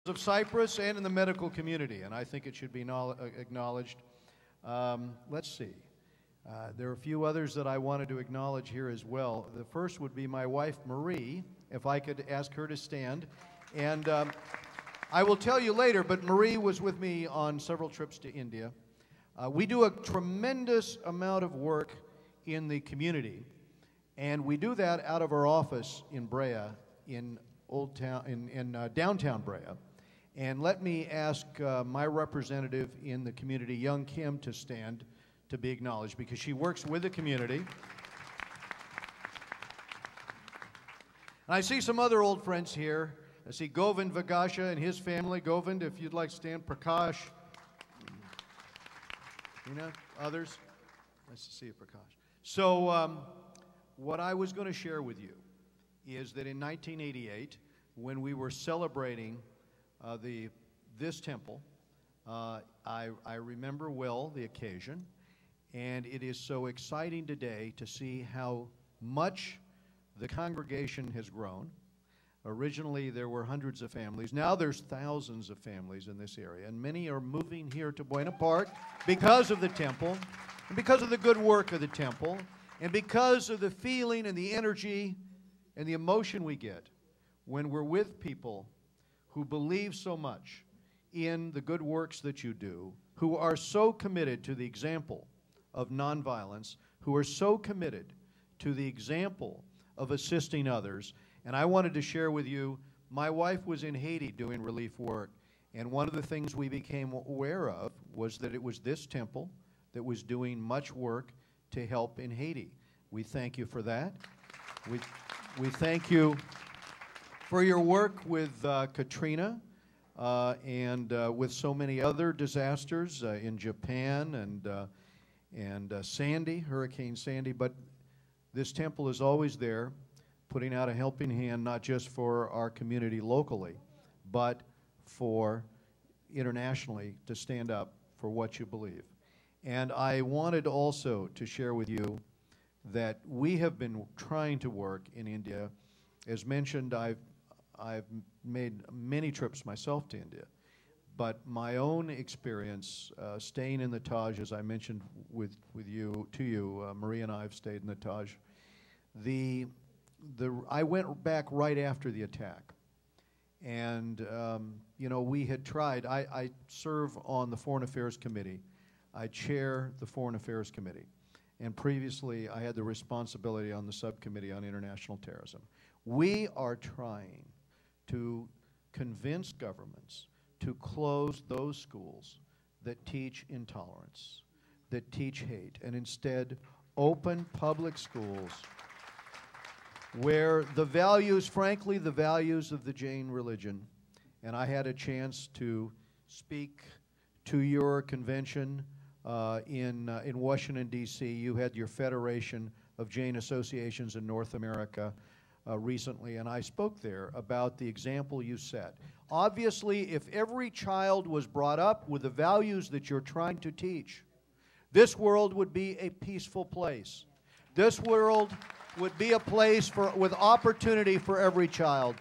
of Cyprus and in the medical community, and I think it should be acknowledged. Let's see. There are a few others that I wanted to acknowledge here as well. The first would be my wife, Marie, if I could ask her to stand. And I will tell you later, but Marie was with me on several trips to India. We do a tremendous amount of work in the community, and we do that out of our office in Brea, in downtown Brea. And let me ask my representative in the community, young Kim, to stand to be acknowledged, because she works with the community. And I see some other old friends here. I see Govind Vagasha and his family. Govind, if you'd like to stand. Prakash. You know, others. Nice to see you, Prakash. So what I was going to share with you is that in 1988, when we were celebrating this temple, I remember well the occasion. And it is so exciting today to see how much the congregation has grown. Originally, there were hundreds of families. Now there's thousands of families in this area, and many are moving here to Buena Park because of the temple, and because of the good work of the temple, and because of the feeling and the energy and the emotion we get when we're with people who believe so much in the good works that you do, who are so committed to the example of nonviolence, who are so committed to the example of assisting others. And I wanted to share with you, my wife was in Haiti doing relief work, and one of the things we became aware of was that it was this temple that was doing much work to help in Haiti. We thank you for that. We thank you for your work with Katrina and with so many other disasters in Japan and Sandy, Hurricane Sandy, but this temple is always there, putting out a helping hand, not just for our community locally, but for internationally to stand up for what you believe. And I wanted also to share with you that we have been trying to work in India. As mentioned, I've made many trips myself to India. But my own experience staying in the Taj, as I mentioned to you, Marie and I have stayed in the Taj. I went back right after the attack, and you know, we had tried. I serve on the Foreign Affairs Committee. I chair the Foreign Affairs Committee, and previously I had the responsibility on the subcommittee on international terrorism. We are trying to convince governments to close those schools that teach intolerance, that teach hate, and instead open public schools where the values, frankly, the values of the Jain religion, and I had a chance to speak to your convention in Washington, D.C. You had your Federation of Jain Associations in North America recently, and I spoke there about the example you set. Obviously, if every child was brought up with the values that you're trying to teach, this world would be a peaceful place. This world would be a place with opportunity for every child.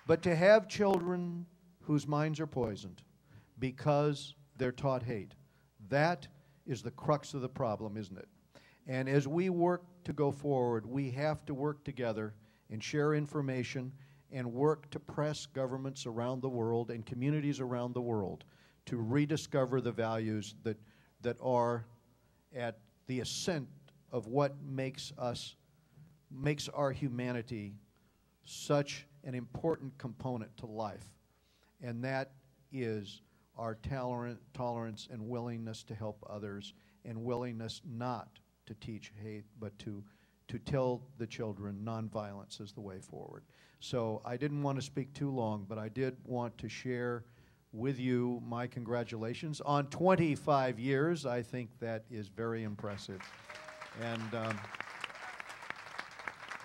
But to have children whose minds are poisoned because they're taught hate, that is the crux of the problem, isn't it? And as we work to go forward, we have to work together and share information and work to press governments around the world and communities around the world to rediscover the values that are at the ascent of what makes our humanity such an important component to life. And that is our tolerance and willingness to help others, and willingness not to teach hate, but to tell the children nonviolence is the way forward. So I didn't want to speak too long, but I did want to share with you my congratulations on 25 years. I think that is very impressive. And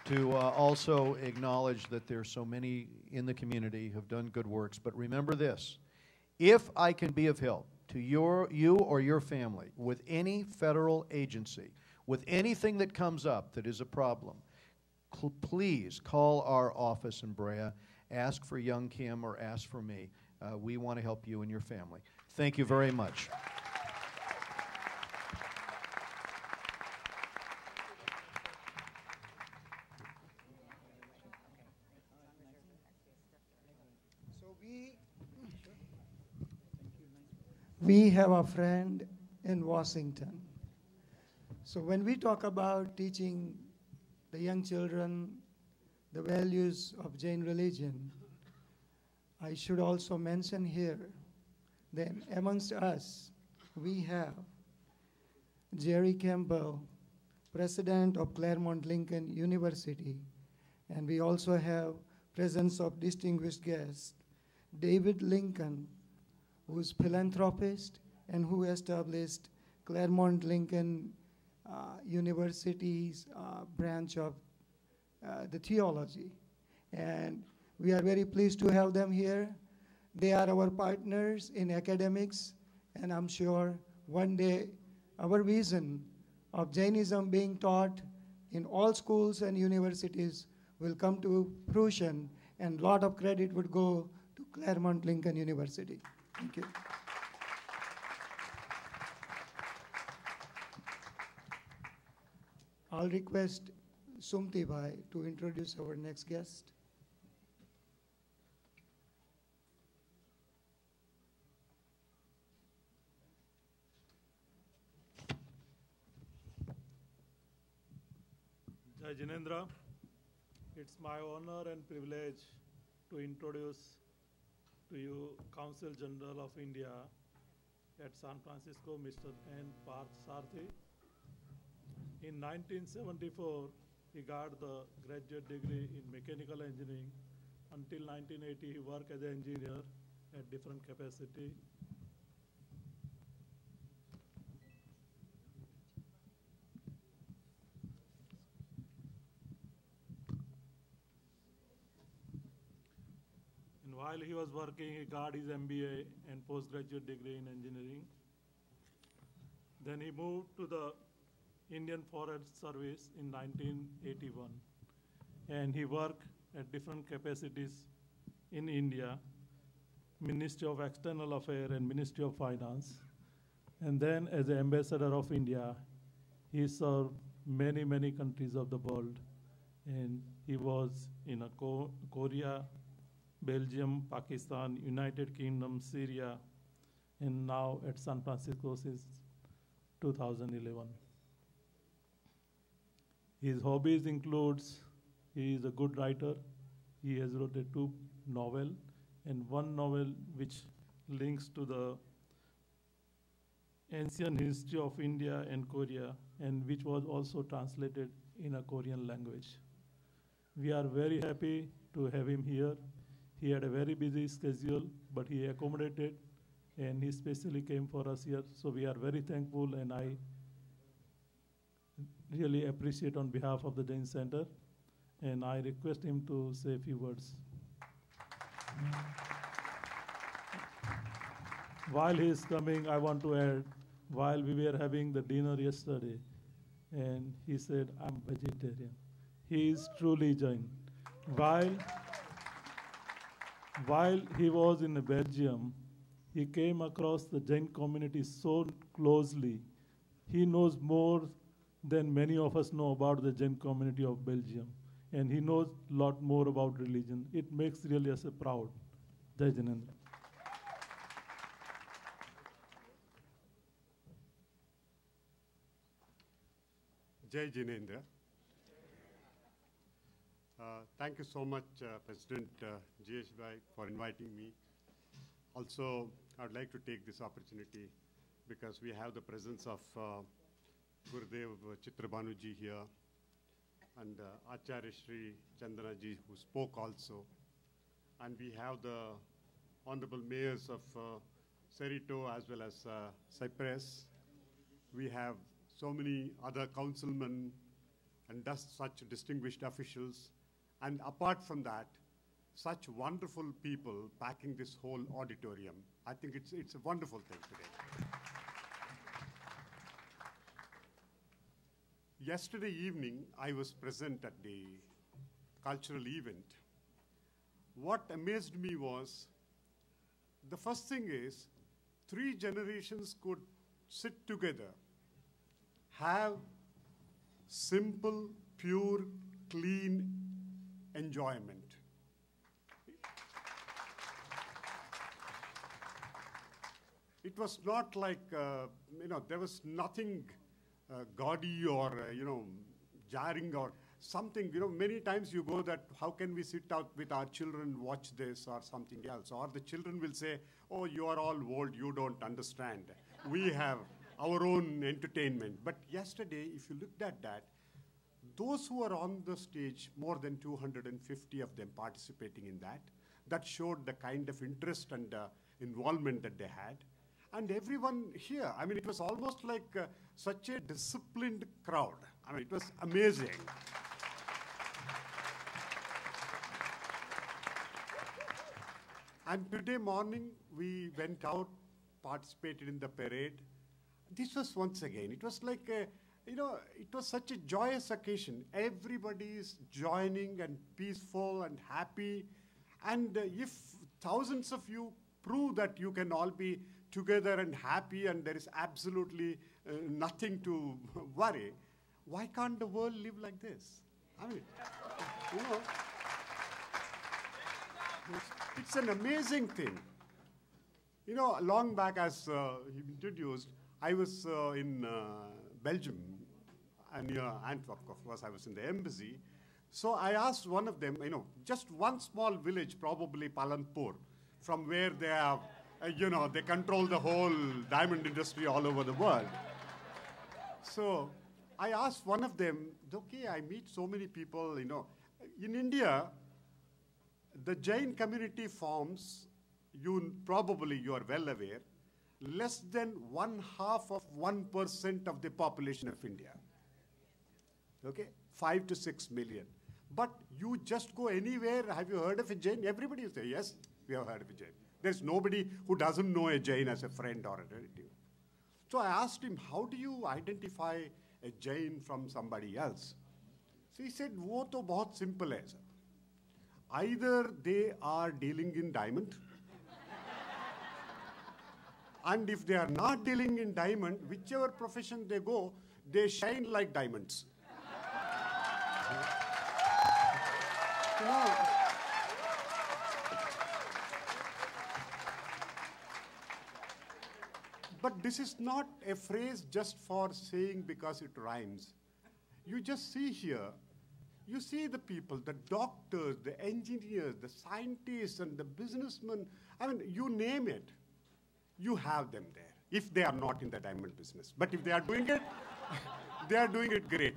to also acknowledge that there's so many in the community who've done good works. But remember this, if I can be of help to you or your family with any federal agency, with anything that comes up that is a problem, please call our office in Brea ask for young Kim or ask for me. We want to help you and your family. Thank you very much. We have a friend in Washington. So when we talk about teaching the young children the values of Jain religion, I should also mention here that amongst us, we have Jerry Campbell, president of Claremont Lincoln University, and we also have presence of distinguished guests, David Lincoln, who's philanthropist and who established Claremont Lincoln University's branch of the theology. And we are very pleased to have them here. They are our partners in academics, and I'm sure one day our vision of Jainism being taught in all schools and universities will come to fruition, and a lot of credit would go to Claremont Lincoln University. Thank you. I'll request Sumti Bhai to introduce our next guest. Jai Jinendra, it's my honor and privilege to introduce to you Consul General of India at San Francisco, Mr. N. Parth Sarthi. In 1974, he got the graduate degree in mechanical engineering. Until 1980, he worked as an engineer at different capacity. And while he was working, he got his MBA and postgraduate degree in engineering. Then he moved to the Indian Forest Service in 1981. And he worked at different capacities in India, Ministry of External Affairs and Ministry of Finance. And then as the Ambassador of India, he served many, many countries of the world. And he was in Korea, Belgium, Pakistan, United Kingdom, Syria, and now at San Francisco since 2011. His hobbies includes, he is a good writer. He has written 2 novels and 1 novel which links to the ancient history of India and Korea, and which was also translated in a Korean language. We are very happy to have him here. He had a very busy schedule, but he accommodated, and he specially came for us here. So we are very thankful, and I really appreciate on behalf of the Jain Center, and I request him to say a few words. While he is coming, I want to add, while we were having the dinner yesterday, and he said, I'm vegetarian. He is truly Jain. While he was in Belgium, he came across the Jain community so closely. He knows more than many of us know about the Jain community of Belgium. And he knows a lot more about religion. It makes really us proud. Jai Jinendra. Jai Jinendra. Thank you so much, President G.H. Bhai, for inviting me. Also, I would like to take this opportunity because we have the presence of Gurudev Chitrabanuji here and Acharya Shri Chandanaji, who spoke also. And we have the Honorable Mayors of Cerrito as well as Cypress. We have so many other councilmen and such distinguished officials. And apart from that, such wonderful people packing this whole auditorium. I think it's a wonderful thing today. Yesterday evening, I was present at the cultural event what amazed me was, the first thing is, 3 generations could sit together, have simple, pure, clean enjoyment. It was not like, there was nothing gaudy or, jarring or something. Many times you go that, how can we sit out with our children, watch this or something else? Or the children will say, oh, you are all old, you don't understand. We have our own entertainment. But yesterday, if you looked at that, those who were on the stage, more than 250 of them participating in that, that showed the kind of interest and involvement that they had. And everyone here, it was almost like such a disciplined crowd. It was amazing. And today morning, we went out, participated in the parade. This was once again, it was like it was such a joyous occasion. Everybody is joining and peaceful and happy. And if thousands of you prove that you can all be together and happy and there is absolutely nothing to worry, why can't the world live like this? It's an amazing thing. Long back, as he introduced, I was in Belgium, near Antwerp, of course. I was in the embassy. So I asked one of them, just one small village, probably Palanpur, from where they have, they control the whole diamond industry all over the world. So I asked one of them, okay, I meet so many people, in India, the Jain community forms, you are well aware, less than 0.5% of the population of India. Okay, 5 to 6 million. But you just go anywhere, have you heard of a Jain? Everybody will say, yes, we have heard of a Jain. There's nobody who doesn't know a Jain as a friend or a relative. So I asked him, how do you identify a Jain from somebody else? So he said, wo to bahut simple hai, sir. Either they are dealing in diamond, and if they are not dealing in diamond, whichever profession they go, they shine like diamonds. But this is not a phrase just for saying because it rhymes. You just see here, you see the people, the doctors, the engineers, the scientists, and the businessmen. You name it, you have them there, if they are not in the diamond business. But if they are doing it, they are doing it great.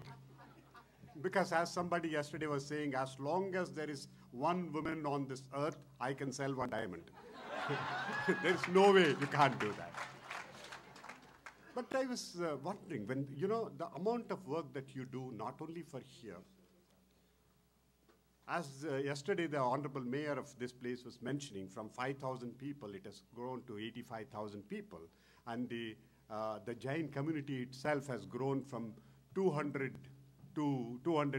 Because as somebody yesterday was saying, as long as there is one woman on this earth, I can sell one diamond. There's no way you can't do that. But I was wondering, when, the amount of work that you do, not only for here, as yesterday the Honorable Mayor of this place was mentioning, from 5,000 people, it has grown to 85,000 people. And the Jain community itself has grown from 200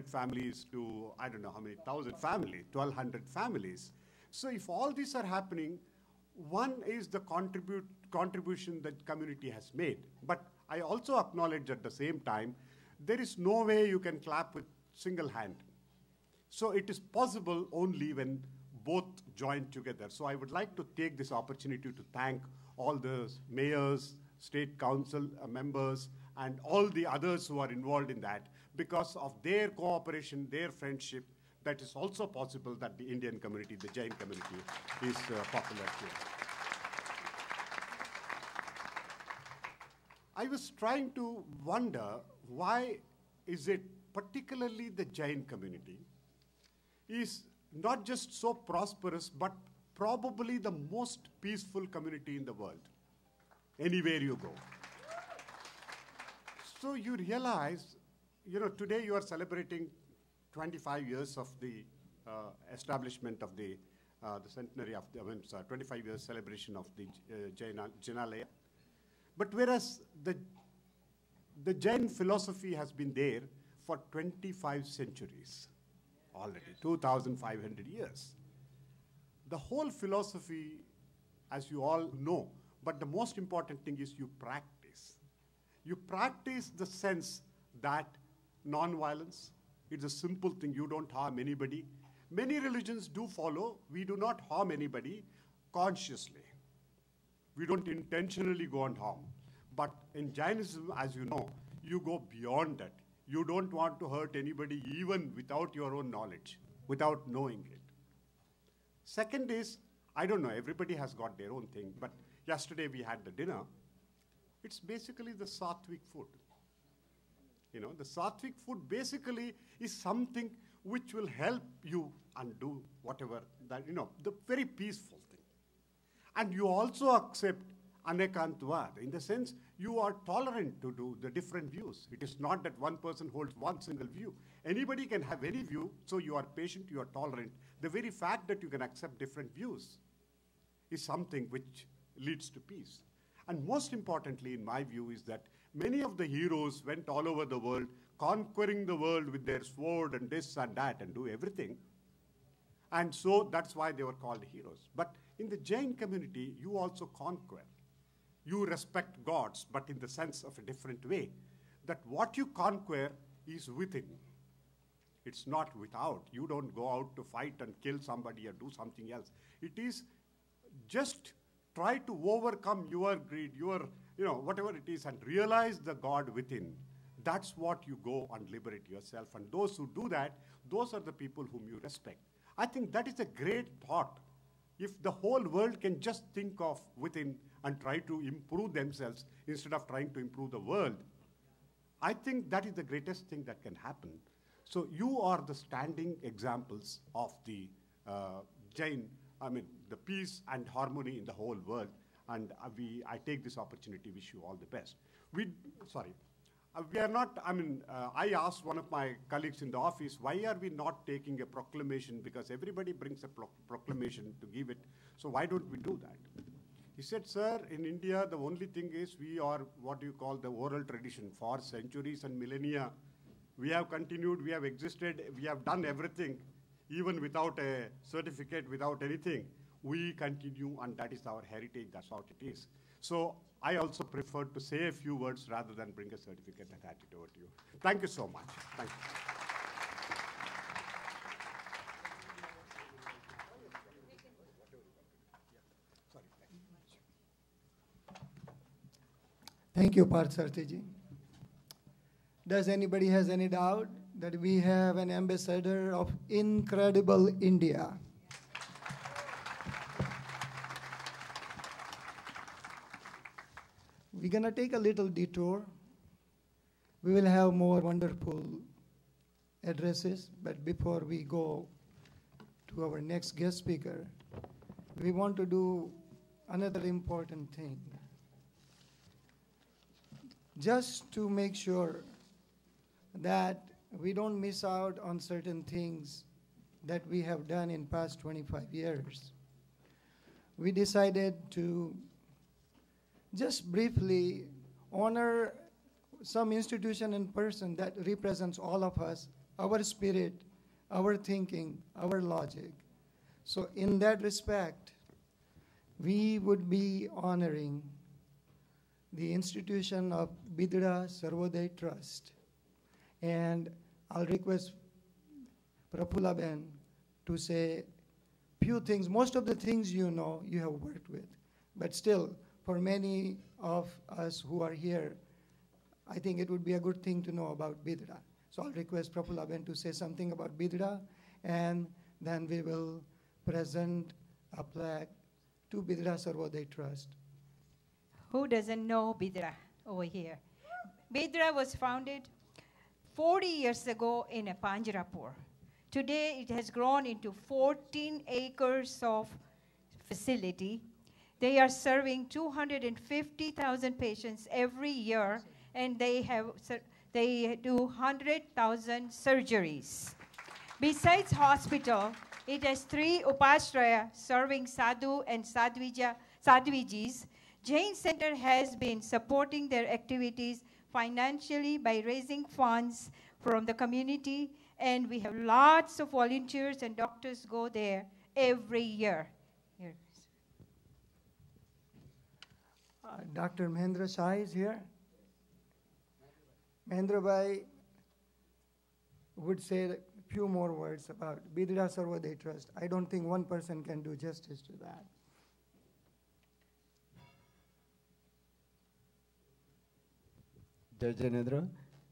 families to, I don't know how many thousand families, 1,200 families. So if all these are happening, one is the contribution that community has made. But I also acknowledge at the same time, there is no way you can clap with single hand. So it is possible only when both join together. So I would like to take this opportunity to thank all the mayors, state council members, and all the others who are involved in that. Because of their cooperation, their friendship, that is also possible that the Indian community, the Jain community, is popular here. I was trying to wonder, why is it particularly the Jain community is not just so prosperous, but probably the most peaceful community in the world, anywhere you go. So you realize, today you are celebrating 25 years of the establishment of the centenary of the 25 years celebration of the Jainalaya. But whereas the Jain philosophy has been there for 25 centuries already, 2,500 years. the whole philosophy, as you all know, but the most important thing is you practice. You practice the sense that non-violence, it's a simple thing, you don't harm anybody. Many religions do follow, we do not harm anybody consciously. We don't intentionally go and harm. But in Jainism, as you know, you go beyond that. You don't want to hurt anybody even without your own knowledge, without knowing it. Second is, I don't know, everybody has got their own thing, but yesterday we had the dinner. It's basically the sattvic food. You know, the sattvic food basically is something which will help you undo whatever, that, you know, the very peaceful thing. And you also accept anekantvad, in the sense you are tolerant to do the different views. It is not that one person holds one single view. Anybody can have any view, so you are patient, you are tolerant. The very fact that you can accept different views is something which leads to peace. And most importantly, in my view, is that many of the heroes went all over the world, conquering the world with their sword and this and that and do everything. And so that's why they were called heroes. But in the Jain community, you also conquer. You respect gods, but in the sense of a different way. That what you conquer is within. It's not without. You don't go out to fight and kill somebody or do something else. It is just try to overcome your greed, your, you know, whatever it is, and realize the God within. That's what you go and liberate yourself. And those who do that, those are the people whom you respect. I think that is a great thought. If the whole world can just think of within and try to improve themselves instead of trying to improve the world, I think that is the greatest thing that can happen. So you are the standing examples of the Jain, the peace and harmony in the whole world. And I take this opportunity to wish you all the best. We are not, I asked one of my colleagues in the office, why are we not taking a proclamation? Because everybody brings a proclamation to give it. So why don't we do that? He said, sir, in India, the only thing is we are what you call the oral tradition. For centuries and millennia, we have continued, we have existed, we have done everything, even without a certificate, without anything. We continue, and that is our heritage, that's what it is. So I also prefer to say a few words rather than bring a certificate and hand it over to you. Thank you so much. Thank you. Thank you, Parthsarthiji. Does anybody has any doubt that we have an ambassador of incredible India? We're going to take a little detour. We will have more wonderful addresses, but before we go to our next guest speaker, we want to do another important thing. Just to make sure that we don't miss out on certain things that we have done in past 25 years. We decided to just briefly honor some institution and person that represents all of us, our spirit, our thinking, our logic. So in that respect, we would be honoring the institution of Bidra Sarvodaya Trust. And I'll request Prafula Ben to say few things. Most of the things you know, you have worked with. But still, for many of us who are here, I think it would be a good thing to know about Bidra. So I'll request Prafula Ben to say something about Bidra, and then we will present a plaque to Bidra Sarvodaya Trust. Who doesn't know Bidra over here? Bidra was founded 40 years ago in Panjarapur. Today it has grown into 14 acres of facility. They are serving 250,000 patients every year, and they do 100,000 surgeries. Besides hospital, it has 3 upashraya serving sadhu and sadhvijis. Jain Center has been supporting their activities financially by raising funds from the community, and we have lots of volunteers and doctors go there every year. Dr. Mahendra Shah is here. Mahendra Bhai would say a few more words about Bidra Sarvodaya Trust. I don't think one person can do justice to that. Jai Janendra,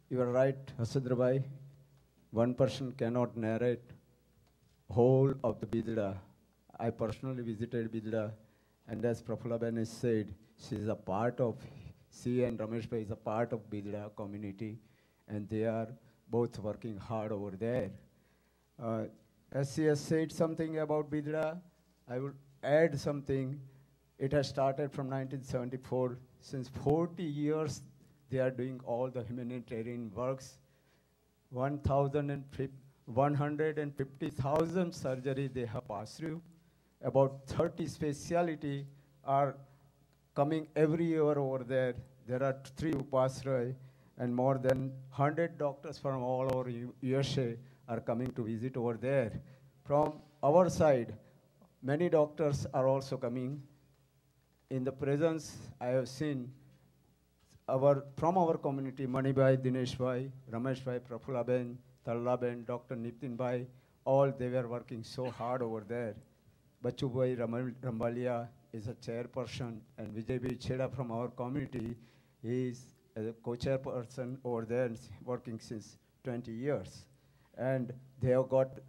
you are right, Hasendra Bhai. One person cannot narrate whole of the Bidra. I personally visited Bidra, and as Prafulaben has said, she is a part of, she and Ramesh Bhai is a part of Bidra community, and they are both working hard over there. As she has said something about Bidra, I would add something. It has started from 1974. Since 40 years, they are doing all the humanitarian works. 150,000 surgery they have passed through. About 30 specialty are coming every year over there. There are 3 Upasray, and more than 100 doctors from all over USA are coming to visit over there. From our side, many doctors are also coming. In the presence, I have seen from our community, Mani Bhai, Dinesh Bhai, Ramesh Bhai, Prafula Ben, Talla Ben, Dr. Nitin Bhai, all they were working so hard over there. Bachu Bhai Rambalia is a chairperson, and Vijay Bhai Cheda from our community is a co-chairperson over there, working since 20 years. And they have got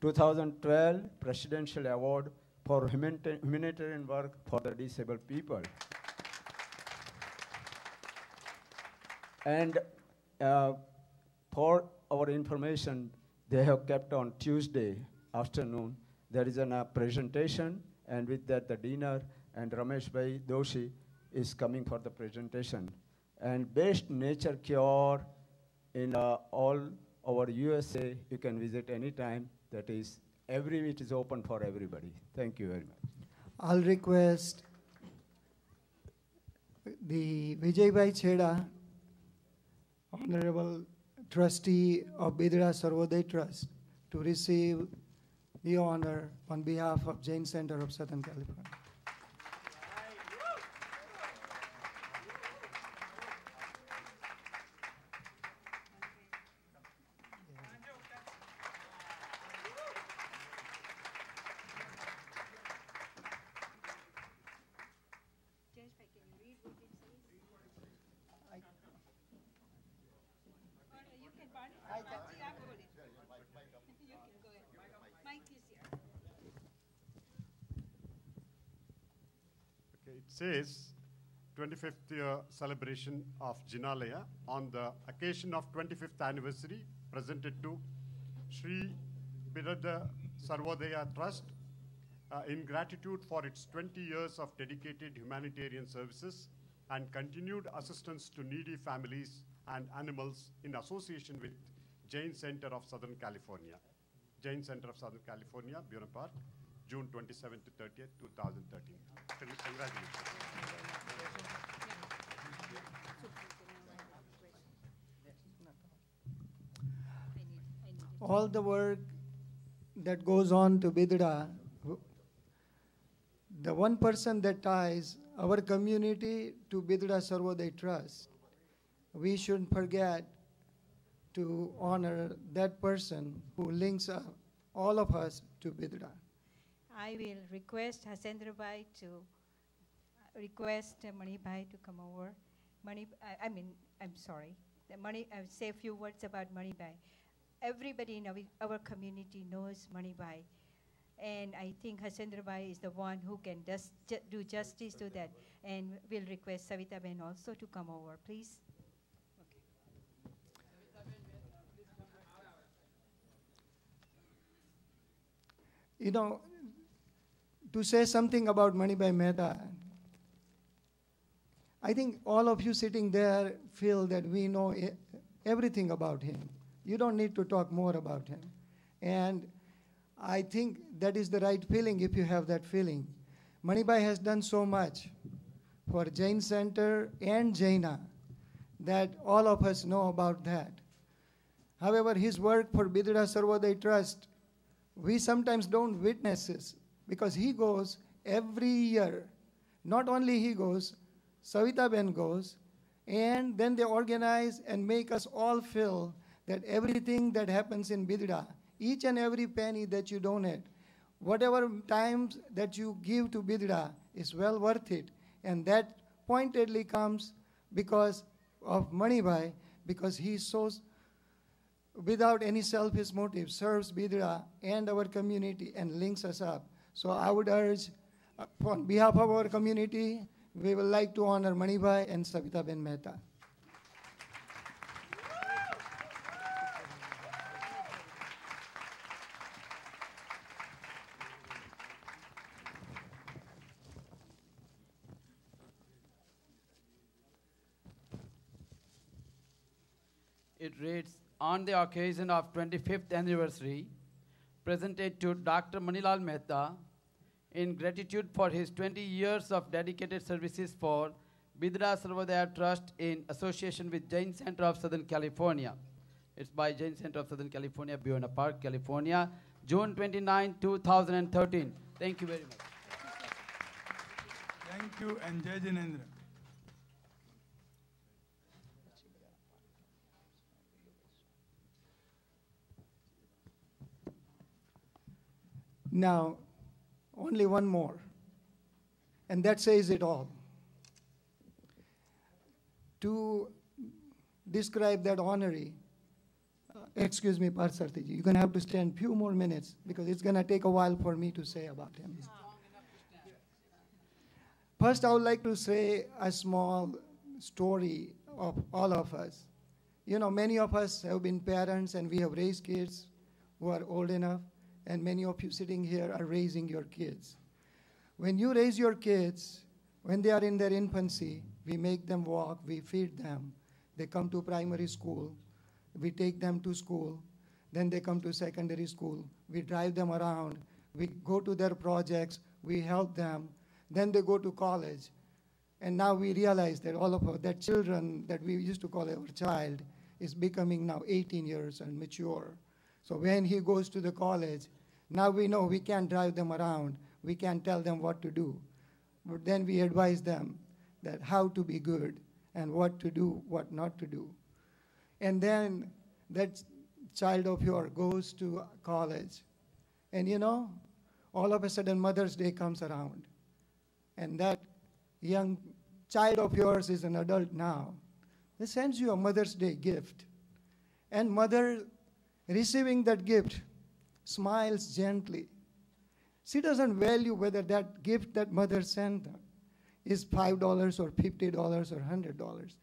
2012 Presidential Award for humanitarian work for the disabled people. And for our information, they have kept on Tuesday afternoon. There is a presentation, and with that the dinner, and Ramesh Bhai Doshi is coming for the presentation. And best nature cure in all over USA, you can visit anytime. That is, it is open for everybody. Thank you very much. I'll request the Vijay Bhai Cheda, Honorable Trustee of Bidra Sarvodaya Trust, to receive the honor on behalf of Jain Center of Southern California. It says 25th celebration of Jinalaya on the occasion of 25th anniversary presented to Sri Bidra Sarvodaya Trust in gratitude for its 20 years of dedicated humanitarian services and continued assistance to needy families and animals in association with Jain Center of Southern California. Jain Center of Southern California, Buena Park, June 27th to 30th, 2013. Congratulations. All the work that goes on to Bidra, the one person that ties our community to Bidra Sarvodaya Trust, we shouldn't forget to honor that person who links up all of us to Bidra. I will request Hasendra Bhai to request Mani Bhai to come over. I'm sorry. I'll say a few words about Mani Bhai. Everybody in our community knows Mani Bhai. And I think Hasendra Bhai is the one who can do justice to that. And we'll request Savita Ben also to come over, please. You know, to say something about Mani Bhai Mehta, I think all of you sitting there feel that we know everything about him. You don't need to talk more about him. And I think that is the right feeling if you have that feeling. Mani Bhai has done so much for Jain Center and Jaina that all of us know about that. However, his work for Bidra Sarvodaya Trust, we sometimes don't witness this because he goes every year. Not only he goes, Savitaben goes, and then they organize and make us all feel that everything that happens in Bidra, each and every penny that you donate, whatever times that you give to Bidra is well worth it. And that pointedly comes because of Manibhai, because he shows without any selfish motive, serves Bidra and our community and links us up. So I would urge, on behalf of our community, we would like to honor Manibhai and Savitaben Mehta. It reads, on the occasion of 25th anniversary, presented to Dr. Manilal Mehta, in gratitude for his 20 years of dedicated services for Bidra Sarvodaya Trust in association with Jain Center of Southern California. It's by Jain Center of Southern California, Buena Park, California, June 29, 2013. Thank you very much. Thank you, and Jai Jinendra. Now, only one more, and that says it all. To describe that honoree, excuse me, Parsarthiji, you're going to have to stand a few more minutes because it's going to take a while for me to say about him. First, I would like to say a small story of all of us. You know, many of us have been parents and we have raised kids who are old enough, and many of you sitting here are raising your kids. When you raise your kids, when they are in their infancy, we make them walk, we feed them. They come to primary school, we take them to school, then they come to secondary school, we drive them around, we go to their projects, we help them, then they go to college. And now we realize that all of that children that we used to call our child is becoming now 18 years and mature. So when he goes to the college, now we know we can't drive them around, we can't tell them what to do. But then we advise them that how to be good and what to do, what not to do. And then that child of yours goes to college. And you know, all of a sudden Mother's Day comes around. And that young child of yours is an adult now. They sends you a Mother's Day gift. And mother, receiving that gift, smiles gently. She doesn't value whether that gift that mother sent her is $5 or $50 or $100.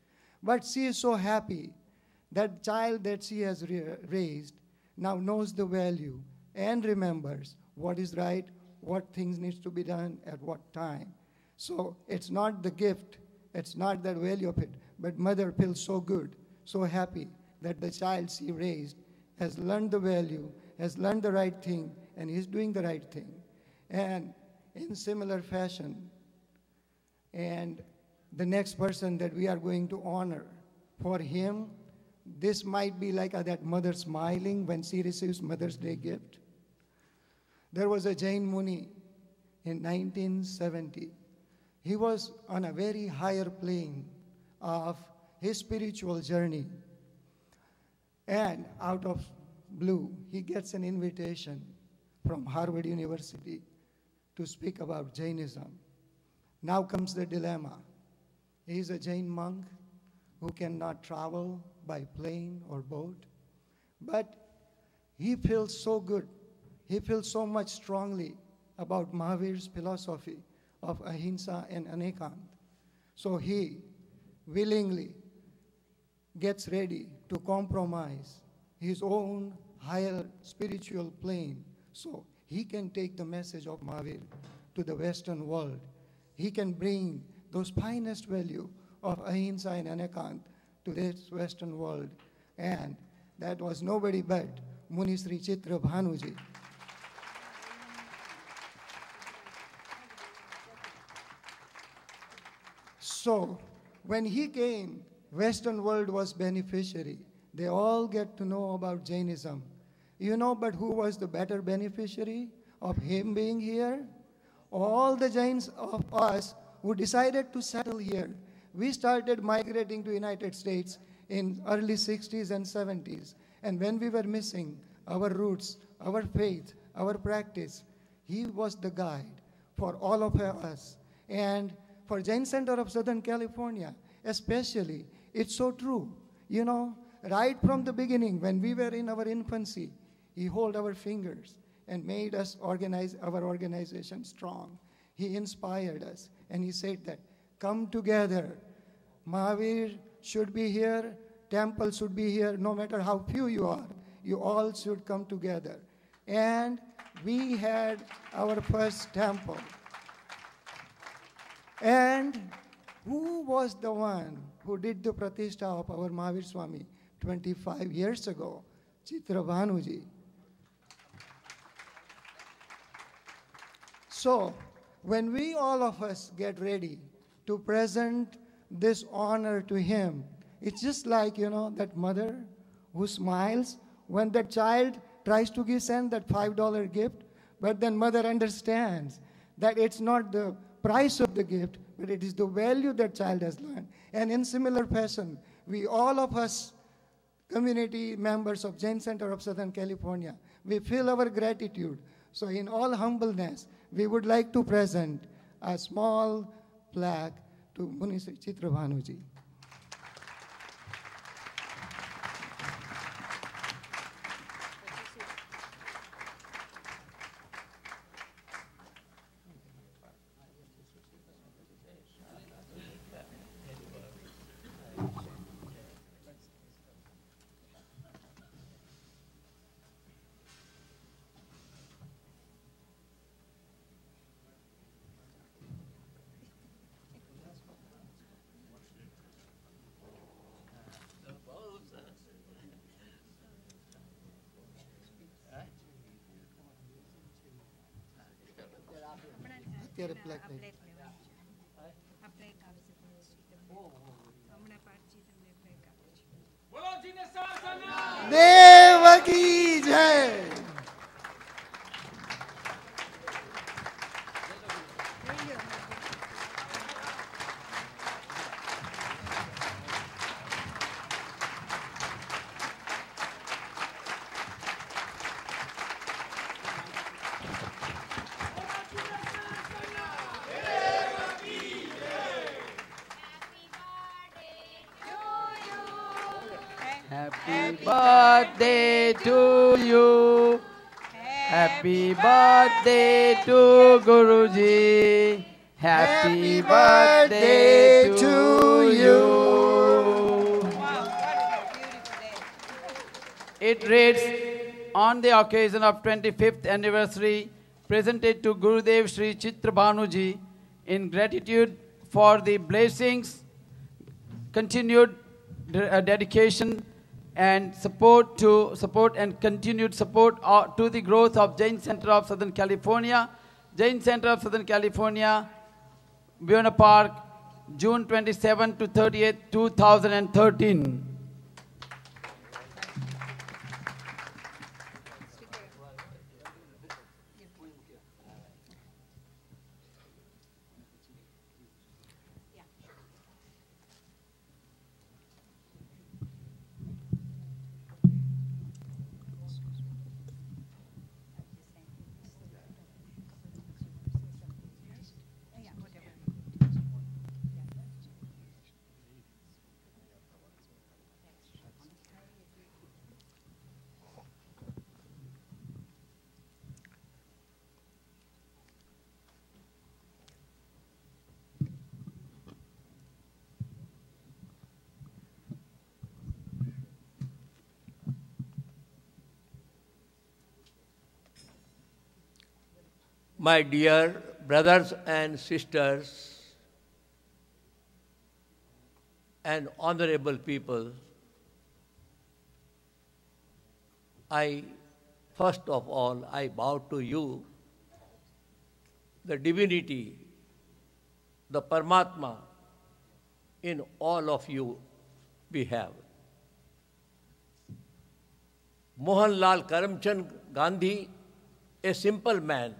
But she is so happy that child that she has raised now knows the value and remembers what is right, what things needs to be done at what time. So it's not the gift, it's not the value of it, but mother feels so good, so happy that the child she raised has learned the value, has learned the right thing, and is doing the right thing. And in similar fashion, and the next person that we are going to honor, for him, this might be like that mother smiling when she receives Mother's Day gift. There was a Jain Muni in 1970. He was on a very higher plane of his spiritual journey. And out of blue, he gets an invitation from Harvard University to speak about Jainism. Now comes the dilemma. He is a Jain monk who cannot travel by plane or boat, but he feels so good. He feels so much strongly about Mahavir's philosophy of ahimsa and anekant. So he willingly gets ready to compromise his own higher spiritual plane so he can take the message of Mahavir to the Western world. He can bring those finest value of ahimsa and anekant to this Western world. And that was nobody but Muni Sri Chitra Bhanuji. So when he came, Western world was beneficiary. They all get to know about Jainism. You know, but who was the better beneficiary of him being here? All the Jains of us who decided to settle here we started migrating to United States in early 60s and 70s. And when we were missing our roots, our faith, our practice, he was the guide for all of us. And for Jain Center of Southern California, especially, it's so true. You know, right from the beginning, when we were in our infancy, he held our fingers and made us organize our organization strong. He inspired us, and he said that, come together. Mahavir should be here, temple should be here, no matter how few you are, you all should come together. And we had our first temple. And who was the one who did the pratishtha of our Mahavir Swami 25 years ago? Chitra Bhanuji. So, when we all of us get ready to present this honor to him, it's just like, you know, that mother who smiles when that child tries to send that $5 gift, but then mother understands that it's not the price of the gift, but it is the value that child has learned. And in similar fashion, we all of us, community members of Jain Center of Southern California, we feel our gratitude. So in all humbleness, we would like to present a small plaque to Munisri Chitra Bhanuji. देव की जय। Happy birthday to you. Happy birthday to Guruji. Happy birthday to you. Wow, what a beautiful day. It reads, on the occasion of 25th anniversary, presented to Gurudev Sri Chitra Bhanuji in gratitude for the blessings, continued dedication and support and continued support to the growth of Jain Center of Southern California. Jain Center of Southern California, Buena Park, June 27 to 30th, 2013. My dear brothers and sisters and honorable people, first of all, I bow to you, the divinity, the Paramatma in all of you we have. Mohanlal Karamchand Gandhi, a simple man,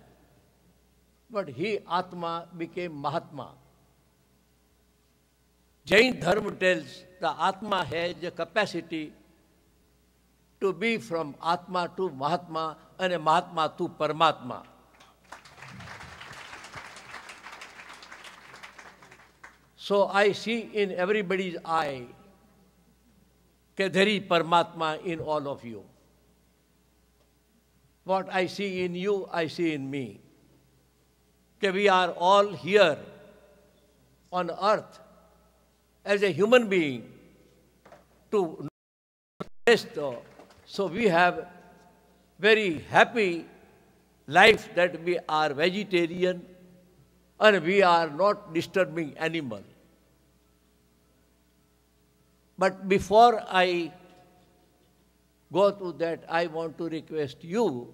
but he, Atma, became Mahatma. Jain Dharma tells the Atma has the capacity to be from Atma to Mahatma and a Mahatma to Paramatma. So I see in everybody's eye that there is Paramatma in all of you. What I see in you, I see in me. That we are all here on earth as a human being to rest. So we have very happy life that we are vegetarian and we are not disturbing animal. But before I go to that, I want to request you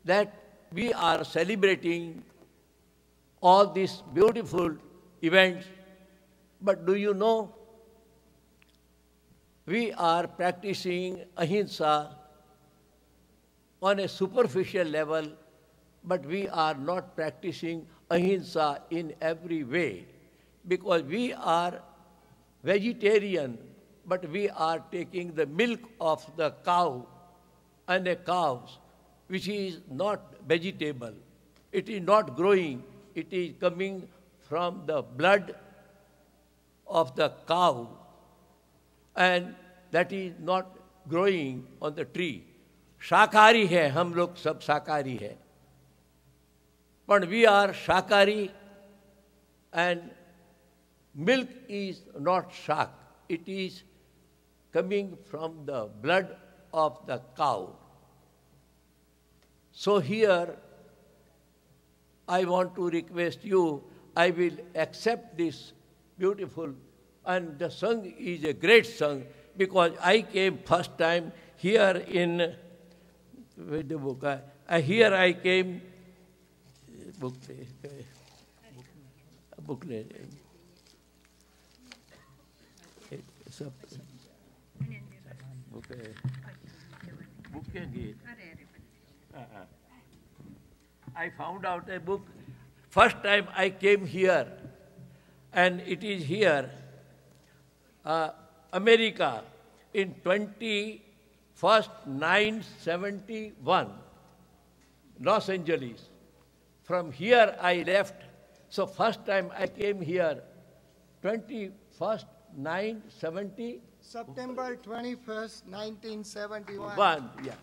that we are celebrating all these beautiful events, but do you know, we are practicing ahimsa on a superficial level, but we are not practicing ahimsa in every way, because we are vegetarian, but we are taking the milk of the cow and the cows, which is not vegetable. It is not growing. It is coming from the blood of the cow, and that is not growing on the tree. Shakari hai, hum log sab shakari hai. But we are shakari, and milk is not shak. It is coming from the blood of the cow. So here, I want to request you, I will accept this beautiful, and the song is a great song, because I came first time here in, with the book, here I came, booklet. I found out a book. First time I came here, and it is here, America, in 21st 971, Los Angeles. From here I left. So first time I came here, 21st 970. September 21st, 1971. One, yeah.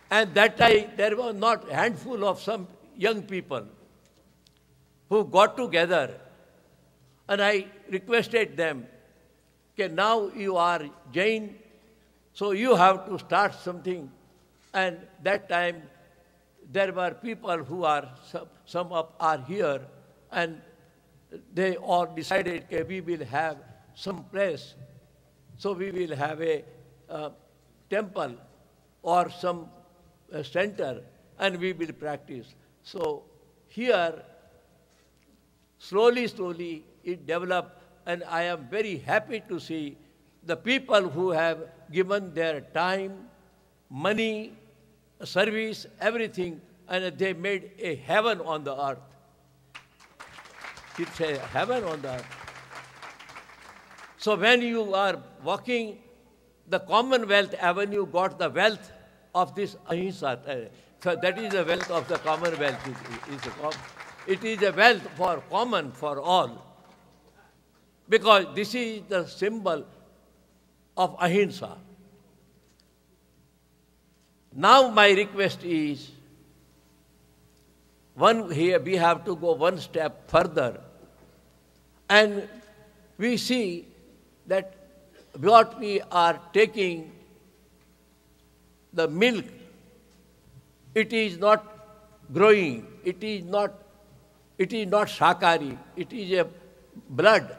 And that time there was not a handful of some young people who got together, and I requested them, okay, now you are Jain, so you have to start something. And that time there were people who are, some up are here, and they all decided that we will have some place, so we will have a temple or some center, and we will practice. So here, slowly, slowly, it developed, and I am very happy to see the people who have given their time, money, service, everything, and they made a heaven on the earth. It's a heaven on the earth. So when you are walking the Commonwealth Avenue, got the wealth of this ahimsa. So that is the wealth of the Commonwealth. It is a wealth for common, for all. Because this is the symbol of ahimsa. Now my request is, here we have to go one step further, and we see that what we are taking, the milk, it is not growing, it is not shakari, it is a blood,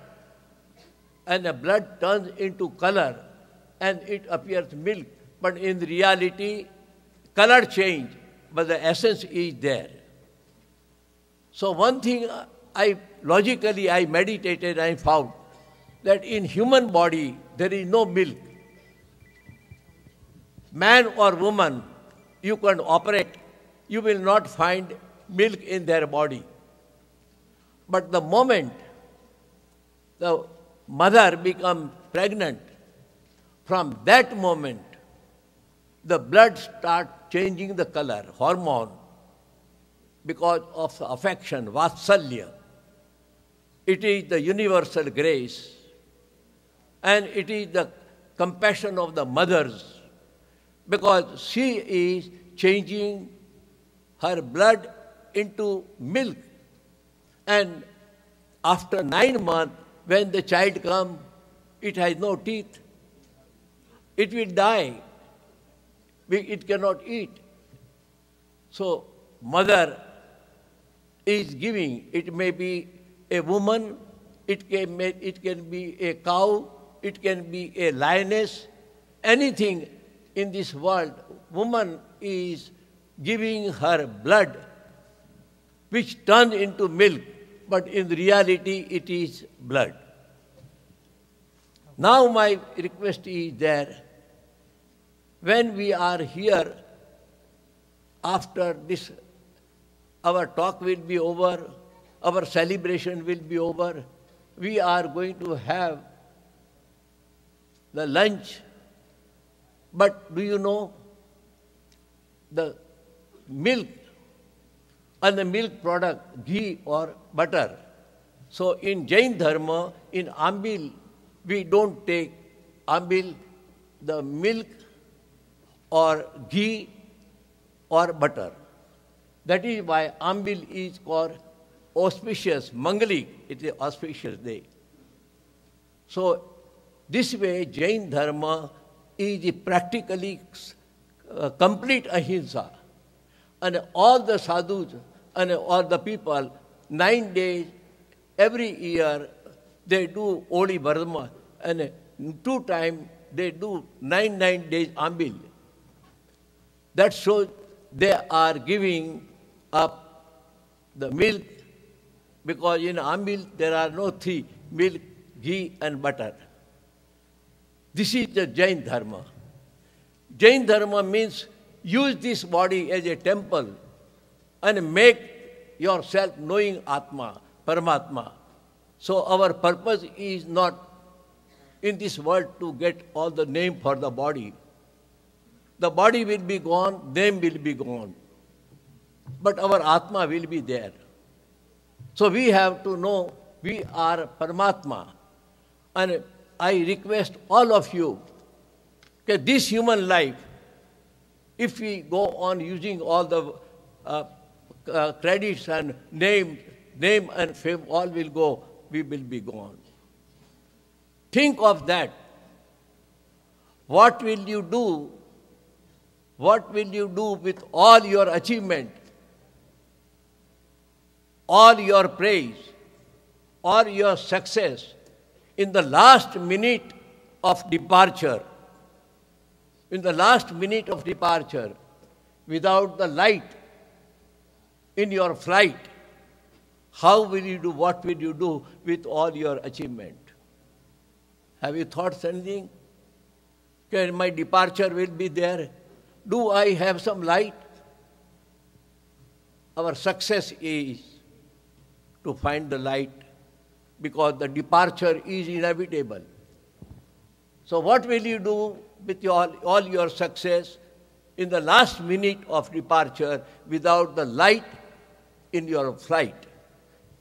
and the blood turns into color, and it appears milk, but in reality, color change, but the essence is there. So one thing logically I meditated, I found that in human body there is no milk. Man or woman, you can operate, you will not find milk in their body. But the moment the mother becomes pregnant, from that moment, the blood starts changing the color, hormone, because of the affection, vatsalya. It is the universal grace, and it is the compassion of the mothers, because she is changing her blood into milk. And after 9 months, when the child comes, it has no teeth. It will die. It cannot eat. So, mother is giving. It may be a woman, it can be a cow, it can be a lioness, anything in this world. Woman is giving her blood, which turns into milk, but in reality it is blood. Now my request is there, when we are here, after this, our talk will be over, our celebration will be over, we are going to have the lunch. But do you know, the milk and the milk product, ghee or butter. So in Jain Dharma, in Ambil, we don't take Ambil, the milk or ghee or butter. That is why Ambil is called auspicious, Mangalik. It is auspicious day. So this way, Jain Dharma is practically complete ahimsa. And all the sadhus and all the people, 9 days, every year, they do Odi Bardama, and 2 times they do 9 days Ambil. That shows they are giving up the milk, because in Ambil there are no 3, milk, ghee and butter. This is the Jain Dharma. Jain Dharma means use this body as a temple and make yourself knowing Atma, Paramatma. So our purpose is not in this world to get all the name for the body. The body will be gone, name will be gone. But our Atma will be there. So we have to know we are Paramatma. And I request all of you that this human life, if we go on using all the credits and name and fame, all will go, we will be gone. Think of that. What will you do? What will you do with all your achievement, all your praise, all your success in the last minute of departure? In the last minute of departure, without the light in your flight, how will you do, what will you do with all your achievement? Have you thought anything? Okay, my departure will be there. Do I have some light? Our success is to find the light, because the departure is inevitable. So what will you do with all your success in the last minute of departure without the light in your flight?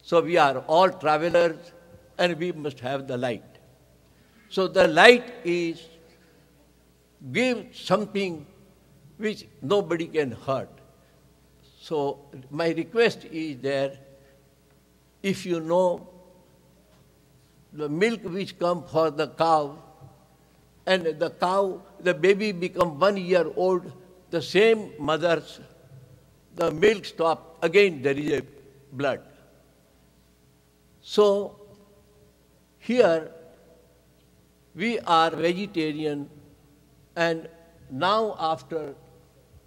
So we are all travelers and we must have the light. So the light is give something which nobody can hurt. So my request is there, if you know the milk which comes for the cow, and the cow, the baby become 1 year old, the same mother's, the milk stop, again there is a blood. So here we are vegetarian, and now after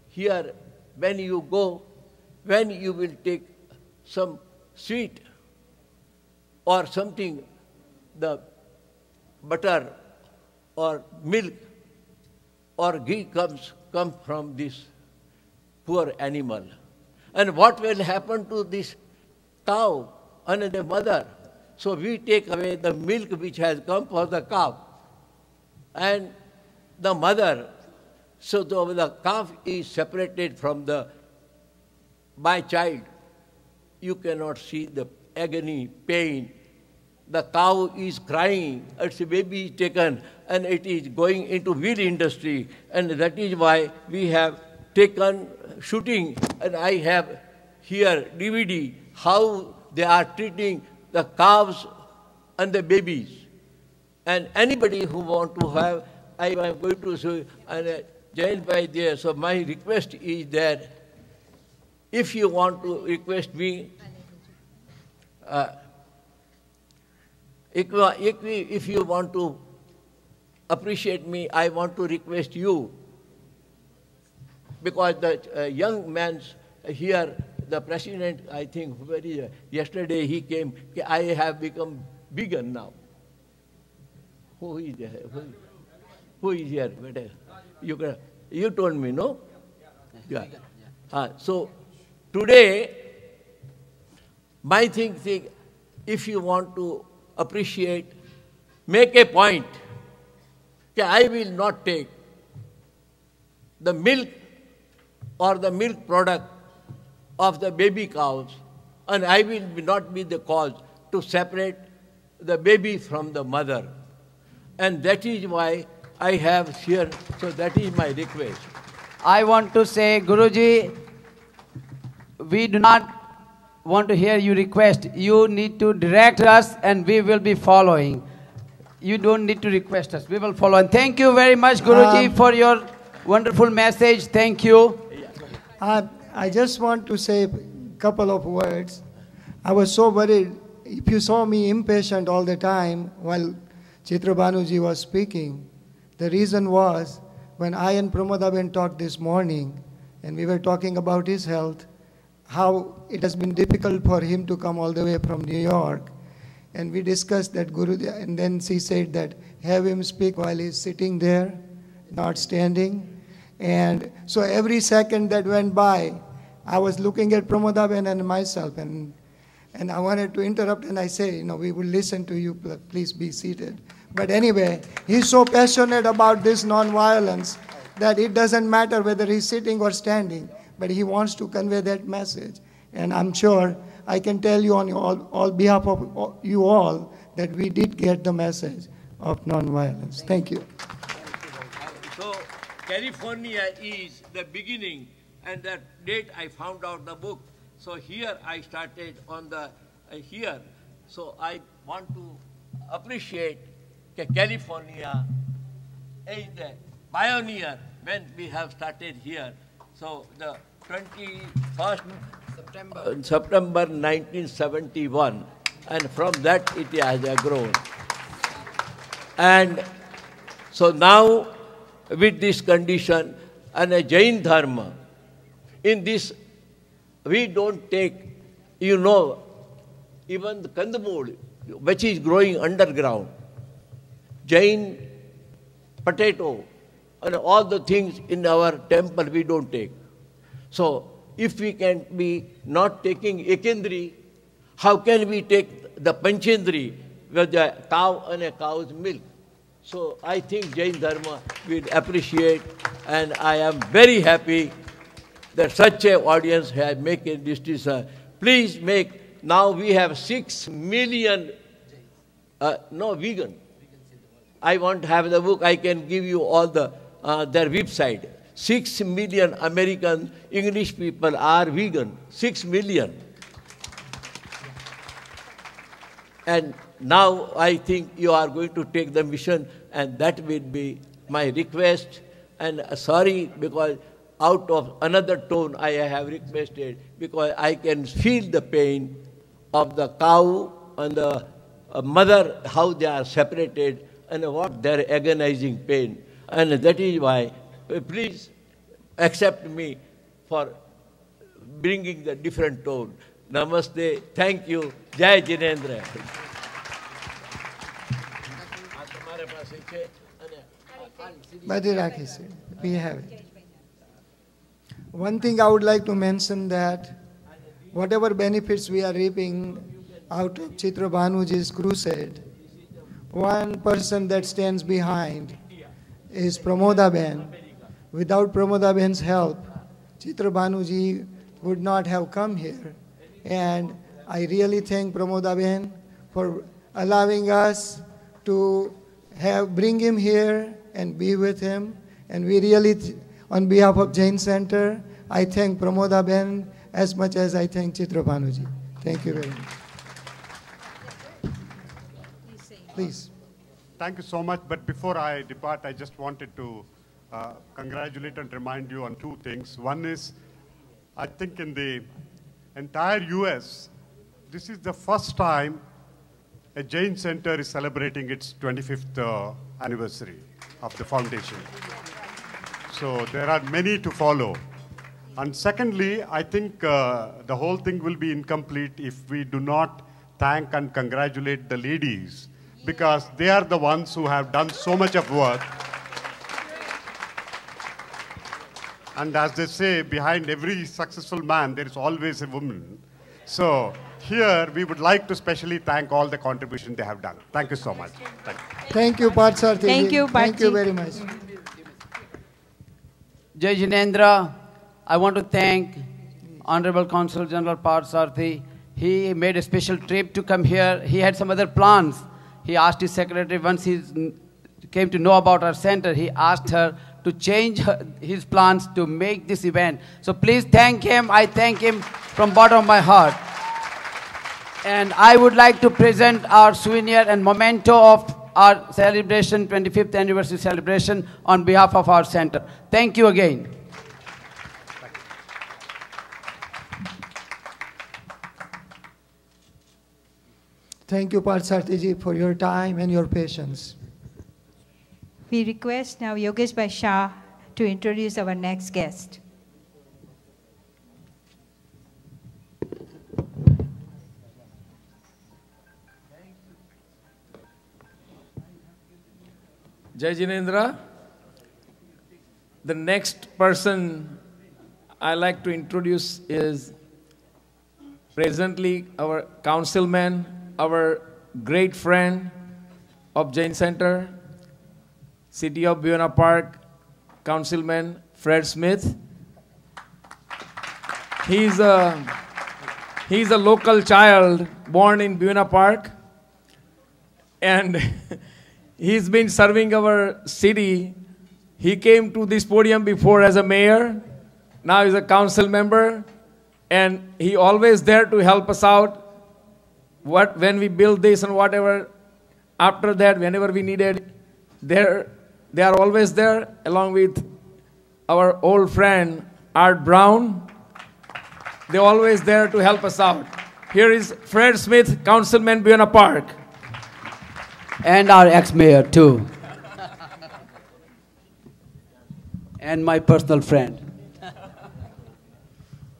here, when you go, when you will take some sweet or something, the butter or milk or ghee comes from this poor animal. And what will happen to this cow and the mother. So we take away the milk which has come for the calf. And the mother, so the calf is separated from by child. You cannot see the agony, pain. The cow is crying, its baby is taken, and it is going into wheat industry. And that is why we have taken shooting, and I have here DVD, how they are treating the calves and the babies. And anybody who want to have, I am going to say, and Jain by there. So my request is that if you want to request me, if you want to appreciate me, I want to request you, because the young man's here, the president, I think, yesterday he came, I have become vegan now. Who is there? Who is here? You told me, no? Yeah. So today, my thing, if you want to appreciate, make a point. I will not take the milk or the milk product of the baby cows, and I will not be the cause to separate the baby from the mother. And that is why I have here, so that is my request. I want to say, Guruji, we do not want to hear you request. You need to direct us and we will be following. You don't need to request us. We will follow. And thank you very much, Guruji, for your wonderful message. Thank you. I just want to say a couple of words. I was so worried. If you saw me impatient all the time while Chitrabanuji was speaking, the reason was when I and Pramodaben talked this morning and we were talking about his health, how it has been difficult for him to come all the way from New York. And we discussed that Guruji, and then she said that have him speak while he's sitting there, not standing. And so every second that went by, I was looking at Pramodaben and myself, and I wanted to interrupt, and I say, we will listen to you, please be seated. But anyway, he's so passionate about this non-violence that it doesn't matter whether he's sitting or standing, but he wants to convey that message. And I'm sure I can tell you on all behalf of you all that we did get the message of non-violence. Thank you. So California is the beginning, and that date I found out the book. So here I started on the here. So I want to appreciate California is the pioneer when we have started here. So the 21st September 1971, and from that it has grown. And so now with this condition and a Jain Dharma, in this we don't take, even the kandamul, which is growing underground, Jain potato, and all the things in our temple we don't take. So if we can be not taking ekendri, how can we take the panchendri with a cow and a cow's milk? So I think Jain Dharma will appreciate, and I am very happy that such an audience has made this decision. Please make, now we have 6 million, vegan. I want to have the book, I can give you all their website. 6 million American English people are vegan, 6 million. And now I think you are going to take the mission, and that will be my request. And sorry, because out of another tone I have requested, because I can feel the pain of the cow and the mother, how they are separated, and what their agonizing pain. And that is why, please accept me for bringing the different tone. Namaste, thank you, Jai Jinendra. Badriraki said, we have it. One thing I would like to mention that whatever benefits we are reaping out of Chitra Bhanuji's crusade, one person that stands behind is Pramoda Ben. Without Pramoda Ben's help, Chitra Bhanuji would not have come here. And I really thank Pramoda Ben for allowing us to bring him here and be with him. And we really, on behalf of Jain Center, I thank Pramoda Ben as much as I thank Chitra Bhanuji. Thank you very much. Please. Thank you so much. But before I depart, I just wanted to congratulate and remind you on two things. One is, I think in the entire US, this is the first time a Jain Center is celebrating its 25th anniversary of the foundation. So there are many to follow. And secondly, I think the whole thing will be incomplete if we do not thank and congratulate the ladies, because they are the ones who have done so much of work. And as they say, behind every successful man, there is always a woman. So here, we would like to specially thank all the contributions they have done. Thank you so much. Thank you, Parsarthi. Thank you, Thank you Partji. very much. Jai Jinendra, I want to thank Honorable Consul General Parsarthi. He made a special trip to come here. He had some other plans. He asked his secretary, once he came to know about our center, he asked her to change his plans to make this event. So please thank him. I thank him from bottom of my heart. And I would like to present our souvenir and memento of our celebration, 25th anniversary celebration, on behalf of our center. Thank you again. Thank you, Parsarthi ji, for your time and your patience. We request now Yogesh Bhai Shah to introduce our next guest. Jai Jinendra. The next person I like to introduce is presently our councilman, our great friend of Jain Center, City of Buena Park, Councilman Fred Smith. He's a local child born in Buena Park, and he's been serving our city. He came to this podium before as a mayor. Now he's a council member, and he always there to help us out. When we build this and whatever, after that, whenever we need it, they are always there, along with our old friend Art Brown. They're always there to help us out. Here is Fred Smith, Councilman Buena Park. And our ex-mayor too. And my personal friend.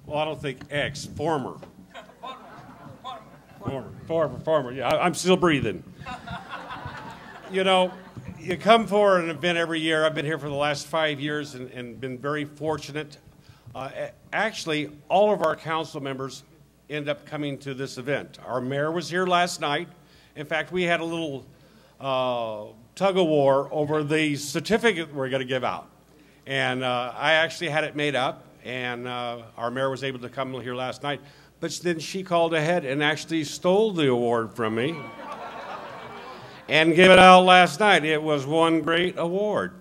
Well, I don't think ex, former. Former, yeah, I'm still breathing. You know, you come for an event every year. I've been here for the last 5 years and been very fortunate. Actually, all of our council members end up coming to this event. Our mayor was here last night. In fact, we had a little tug-of-war over the certificate we're going to give out. And I actually had it made up, and our mayor was able to come here last night. But then she called ahead and actually stole the award from me and gave it out last night. It was one great award.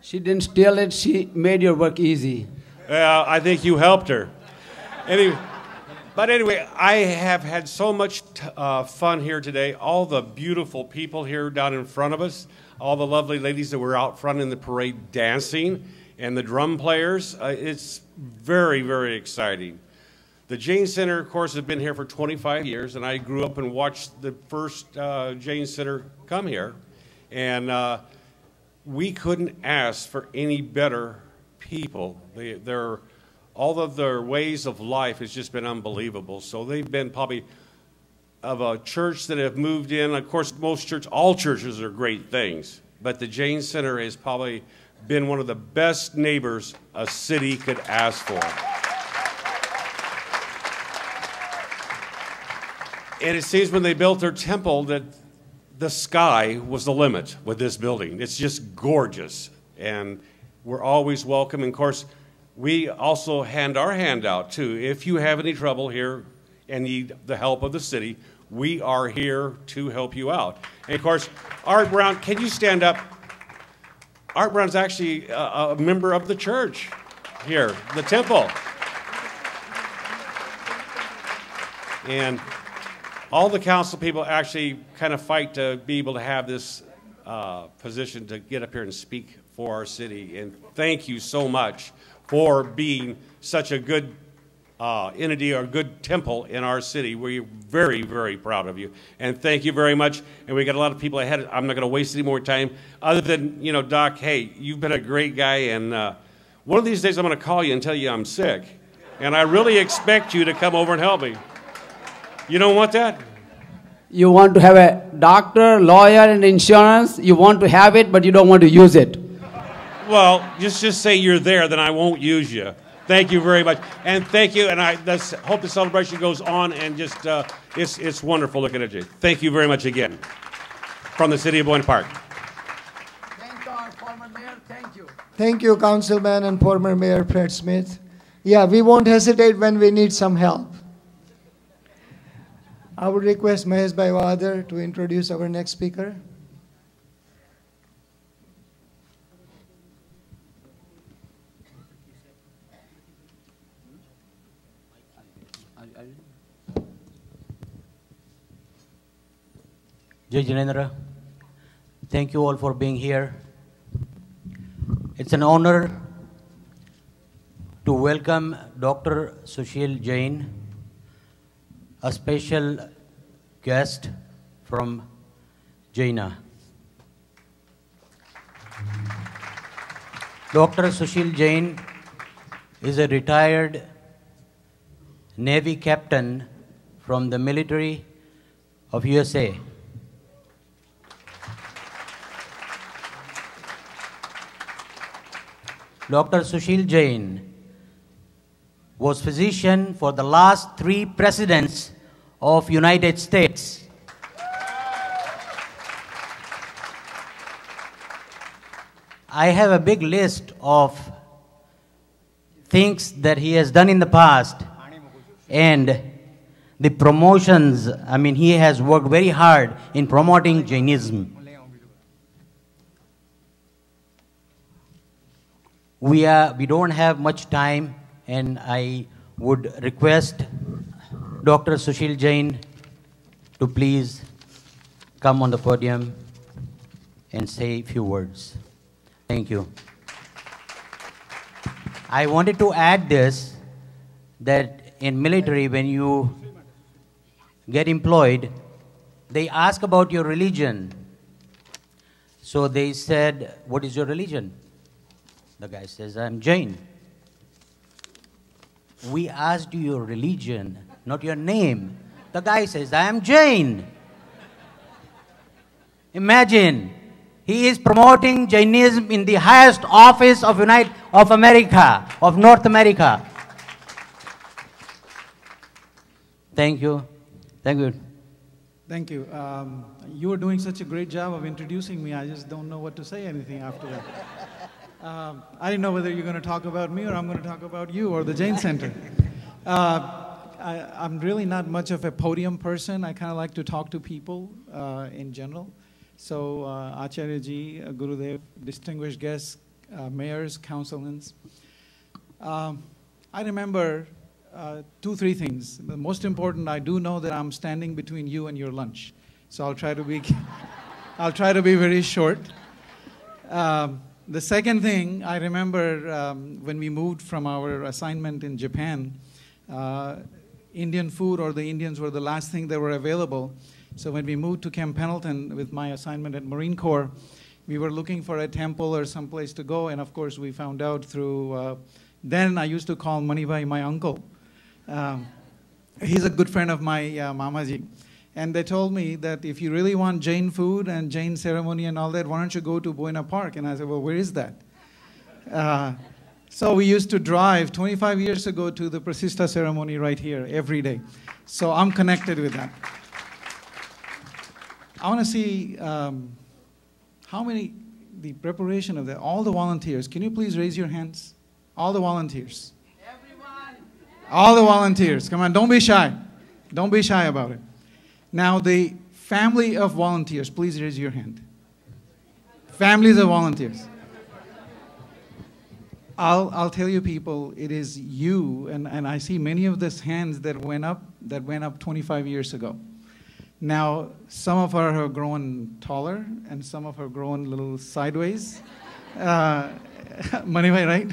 She didn't steal it, she made your work easy. I think you helped her. But anyway, I have had so much fun here today. All the beautiful people here down in front of us, all the lovely ladies that were out front in the parade dancing, and the drum players. It's very, very exciting. The Jain Center, of course, has been here for 25 years, and I grew up and watched the first Jain Center come here. And we couldn't ask for any better people. All of their ways of life has just been unbelievable. So they've been probably of a church that have moved in. Of course, all churches are great things, but the Jain Center has probably been one of the best neighbors a city could ask for. And it seems when they built their temple that the sky was the limit with this building. It's just gorgeous. And we're always welcome. And of course, we also hand our hand out too. If you have any trouble here and need the help of the city, we are here to help you out. And of course, Art Brown, can you stand up? Art Brown's actually a member of the church here, the temple. And all the council people actually kind of fight to be able to have this position to get up here and speak for our city. And thank you so much for being such a good entity or good temple in our city. We're very, very proud of you. And thank you very much. And we got a lot of people ahead. I'm not going to waste any more time other than, you know, Doc, hey, you've been a great guy. And one of these days I'm going to call you and tell you I'm sick. And I really expect you to come over and help me. You don't want that? You want to have a doctor, lawyer, and insurance. You want to have it, but you don't want to use it. Well, just say you're there, then I won't use you. Thank you very much. And thank you, and I hope the celebration goes on, and just, it's wonderful looking at you. Thank you very much again from the city of Boyne Park. Thank our former mayor. Thank you. Thank you, Councilman and former Mayor Fred Smith. Yeah, we won't hesitate when we need some help. I would request Mahesh Bhai Wadar to introduce our next speaker. Jai Janendra, thank you all for being here. It's an honor to welcome Dr. Sushil Jain, a special guest from Jaina. Dr. Sushil Jain is a retired Navy captain from the military of USA. Dr. Sushil Jain was physician for the last 3 presidents of United States. I have a big list of things that he has done in the past and the promotions. I mean, he has worked very hard in promoting Jainism. We don't have much time, and I would request Dr. Sushil Jain to please come on the podium and say a few words. Thank you. I wanted to add this, that in military, when you get employed, they ask about your religion. So they said, what is your religion? The guy says, I'm Jain. We asked you your religion, not your name. The guy says, I am Jain. Imagine, he is promoting Jainism in the highest office of America, of North America. Thank you. Thank you. Thank you. You were doing such a great job of introducing me, I just don't know what to say anything after that. I didn't know whether you're going to talk about me or I'm going to talk about you or the Jain Center. I'm really not much of a podium person. I kind of like to talk to people in general. So Acharya ji, Gurudev, distinguished guests, mayors, councilmans. I remember 2-3 things. The most important, I do know that I'm standing between you and your lunch. So I'll try to be, I'll try to be very short. The second thing, I remember when we moved from our assignment in Japan, Indian food or the Indians were the last thing that were available. So when we moved to Camp Pendleton with my assignment at Marine Corps, we were looking for a temple or some place to go, and of course we found out through, then I used to call Manibhai my uncle. He's a good friend of my Mamaji. And they told me that if you really want Jain food and Jain ceremony and all that, why don't you go to Boyne Park? And I said, well, where is that? So we used to drive 25 years ago to the Prasista ceremony right here every day. So I'm connected with that. I want to see how many, the preparation of all the volunteers. Can you please raise your hands? All the volunteers. Everyone. All the volunteers. Come on, don't be shy. Don't be shy about it. Now, the family of volunteers, please raise your hand. Families of volunteers. I'll tell you people, it is you, and I see many of these hands that went up 25 years ago. Now, some of her have grown taller, and some of her grown a little sideways. Manibhai, right?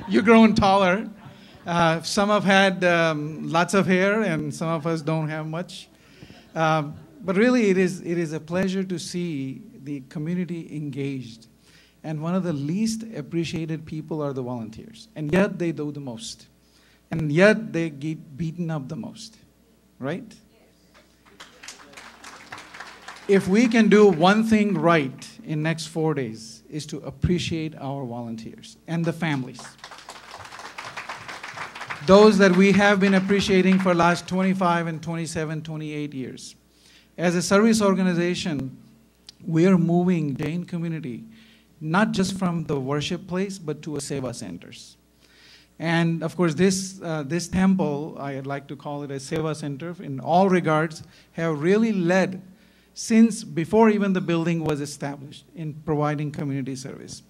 You've grown taller. Some have had lots of hair, and some of us don't have much. But really, it is a pleasure to see the community engaged. And one of the least appreciated people are the volunteers. And yet they do the most. And yet they get beaten up the most. Right? If we can do one thing right in next 4 days, is to appreciate our volunteers and the families. Those that we have been appreciating for last 25 and 27, 28 years. As a service organization, we are moving Jain community not just from the worship place, but to a seva centers. And of course, this temple, I'd like to call it a seva center, in all regards, have really led since before even the building was established in providing community service.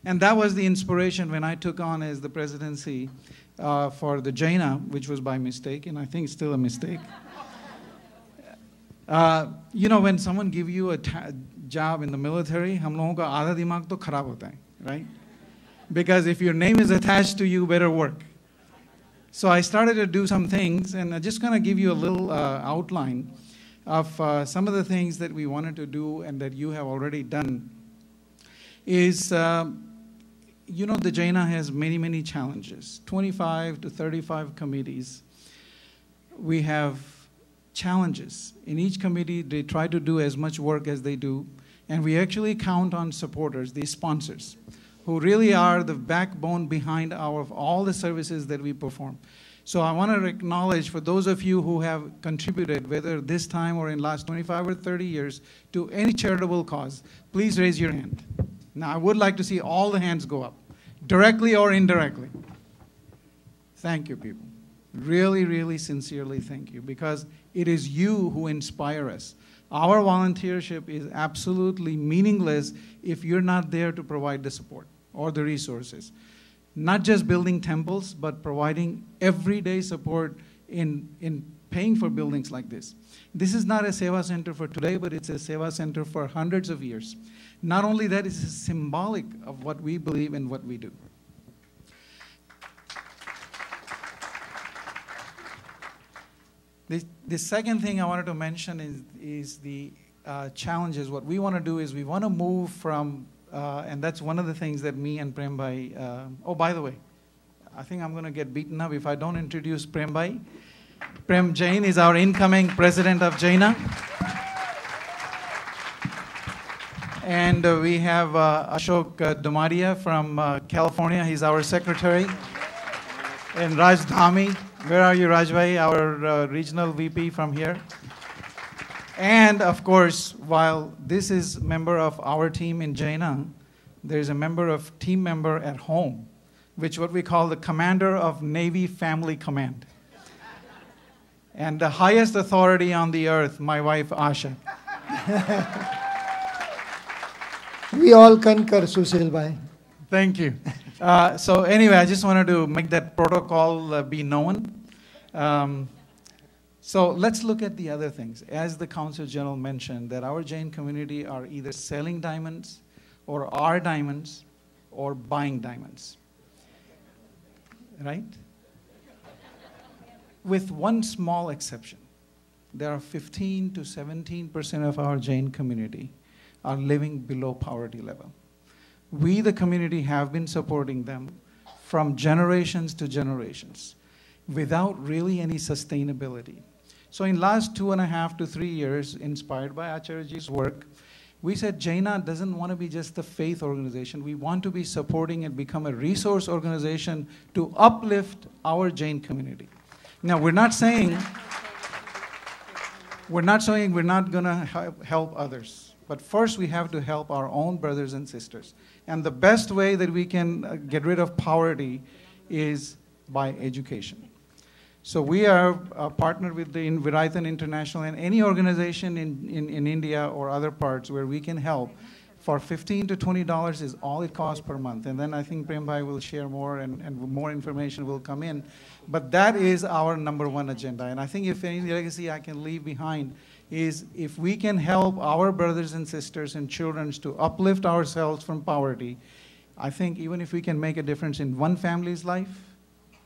And that was the inspiration when I took on as the presidency for the Jaina, which was by mistake, and I think it's still a mistake. You know, when someone gives you a job in the military, हम लोगों का आधा दिमाग तो खराब होता है, right? Because if your name is attached to you, better work. So I started to do some things, and I'm just going to give you a little outline of some of the things that we wanted to do and that you have already done. Is, you know, the Jaina has many, many challenges. 25 to 35 committees. We have challenges. In each committee, they try to do as much work as they do. And we actually count on supporters, these sponsors, who really are the backbone behind all the services that we perform. So I want to acknowledge for those of you who have contributed, whether this time or in last 25 or 30 years, to any charitable cause, please raise your hand. Now, I would like to see all the hands go up, directly or indirectly. Thank you, people. Really, really sincerely thank you, because it is you who inspire us. Our volunteership is absolutely meaningless if you're not there to provide the support or the resources. Not just building temples, but providing everyday support in paying for buildings like this. This is not a seva center for today, but it's a seva center for hundreds of years. Not only that, it's symbolic of what we believe and what we do. The second thing I wanted to mention is the challenges. What we want to do is we want to move from, and that's one of the things that me and Prem Bhai, oh, by the way, I think I'm going to get beaten up if I don't introduce Prem Bhai. Prem Jain is our incoming president of Jaina. And we have Ashok Dumaria from California. He's our secretary. And Raj Dhami. Where are you, Rajbhai, our regional VP from here? And of course, while this is member of our team in Jaina, there's a team member at home, which what we call the commander of Navy Family Command. And the highest authority on the earth, my wife, Asha. We all concur, Sushil Bhai. Thank you. So anyway, I just wanted to make that protocol be known. So let's look at the other things. As the Consul General mentioned, that our Jain community are either selling diamonds or are diamonds or buying diamonds. Right? With one small exception. There are 15 to 17% of our Jain community are living below poverty level. We, the community, have been supporting them from generations to generations without really any sustainability. So in last 2.5 to 3 years, inspired by Acharyaji's work, we said Jaina doesn't want to be just a faith organization. We want to be supporting and become a resource organization to uplift our Jain community. Now, we're not saying We're not saying we're not going to help others, but first we have to help our own brothers and sisters. And the best way that we can get rid of poverty is by education. So we are partnered with the Viraitan International and any organization in India or other parts where we can help. For $15 to $20 is all it costs per month. And then I think Prem Bhai will share more and more information will come in. But that is our #1 agenda. And I think if any legacy I can leave behind is if we can help our brothers and sisters and children to uplift ourselves from poverty, I think even if we can make a difference in one family's life,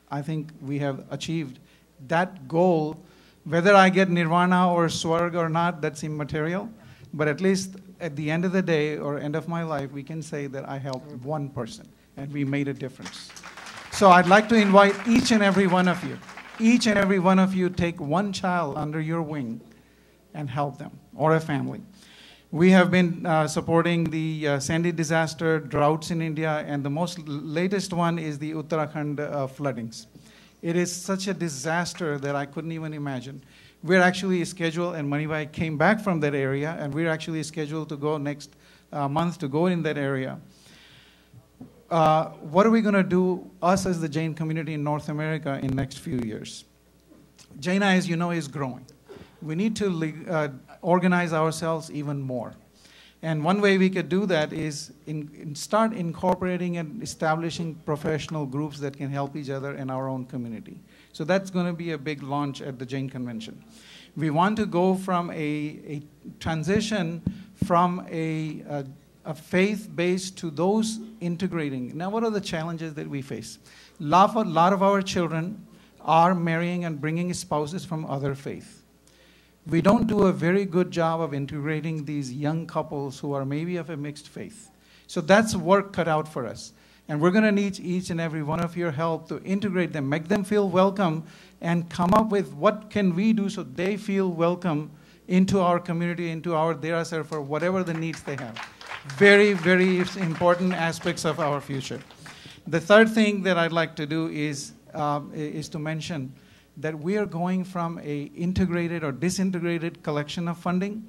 I think we have achieved that goal. Whether I get nirvana or swarg or not, that's immaterial. But at least at the end of the day or end of my life, we can say that I helped one person and we made a difference. So I'd like to invite each and every one of you, take one child under your wing and help them, or a family. We have been supporting the Sandy disaster, droughts in India, and the most latest one is the Uttarakhand floodings. It is such a disaster that I couldn't even imagine. We're actually scheduled, and Manibhai came back from that area, and we're actually scheduled to go next month to go in that area. What are we going to do, us as the Jain community in North America, in next few years? Jaina, as you know, is growing. We need to organize ourselves even more. And one way we could do that is start incorporating and establishing professional groups that can help each other in our own community. So that's going to be a big launch at the Jain Convention. We want to go from a transition from a faith-based to those integrating. Now, what are the challenges that we face? A lot of our children are marrying and bringing spouses from other faiths. We don't do a very good job of integrating these young couples who are maybe of a mixed faith. So that's work cut out for us. And we're going to need each and every one of your help to integrate them, make them feel welcome, and come up with what can we do so they feel welcome into our community, into our Derasar for whatever the needs they have. Very, very important aspects of our future. The third thing that I'd like to do is to mention that we are going from a integrated or disintegrated collection of funding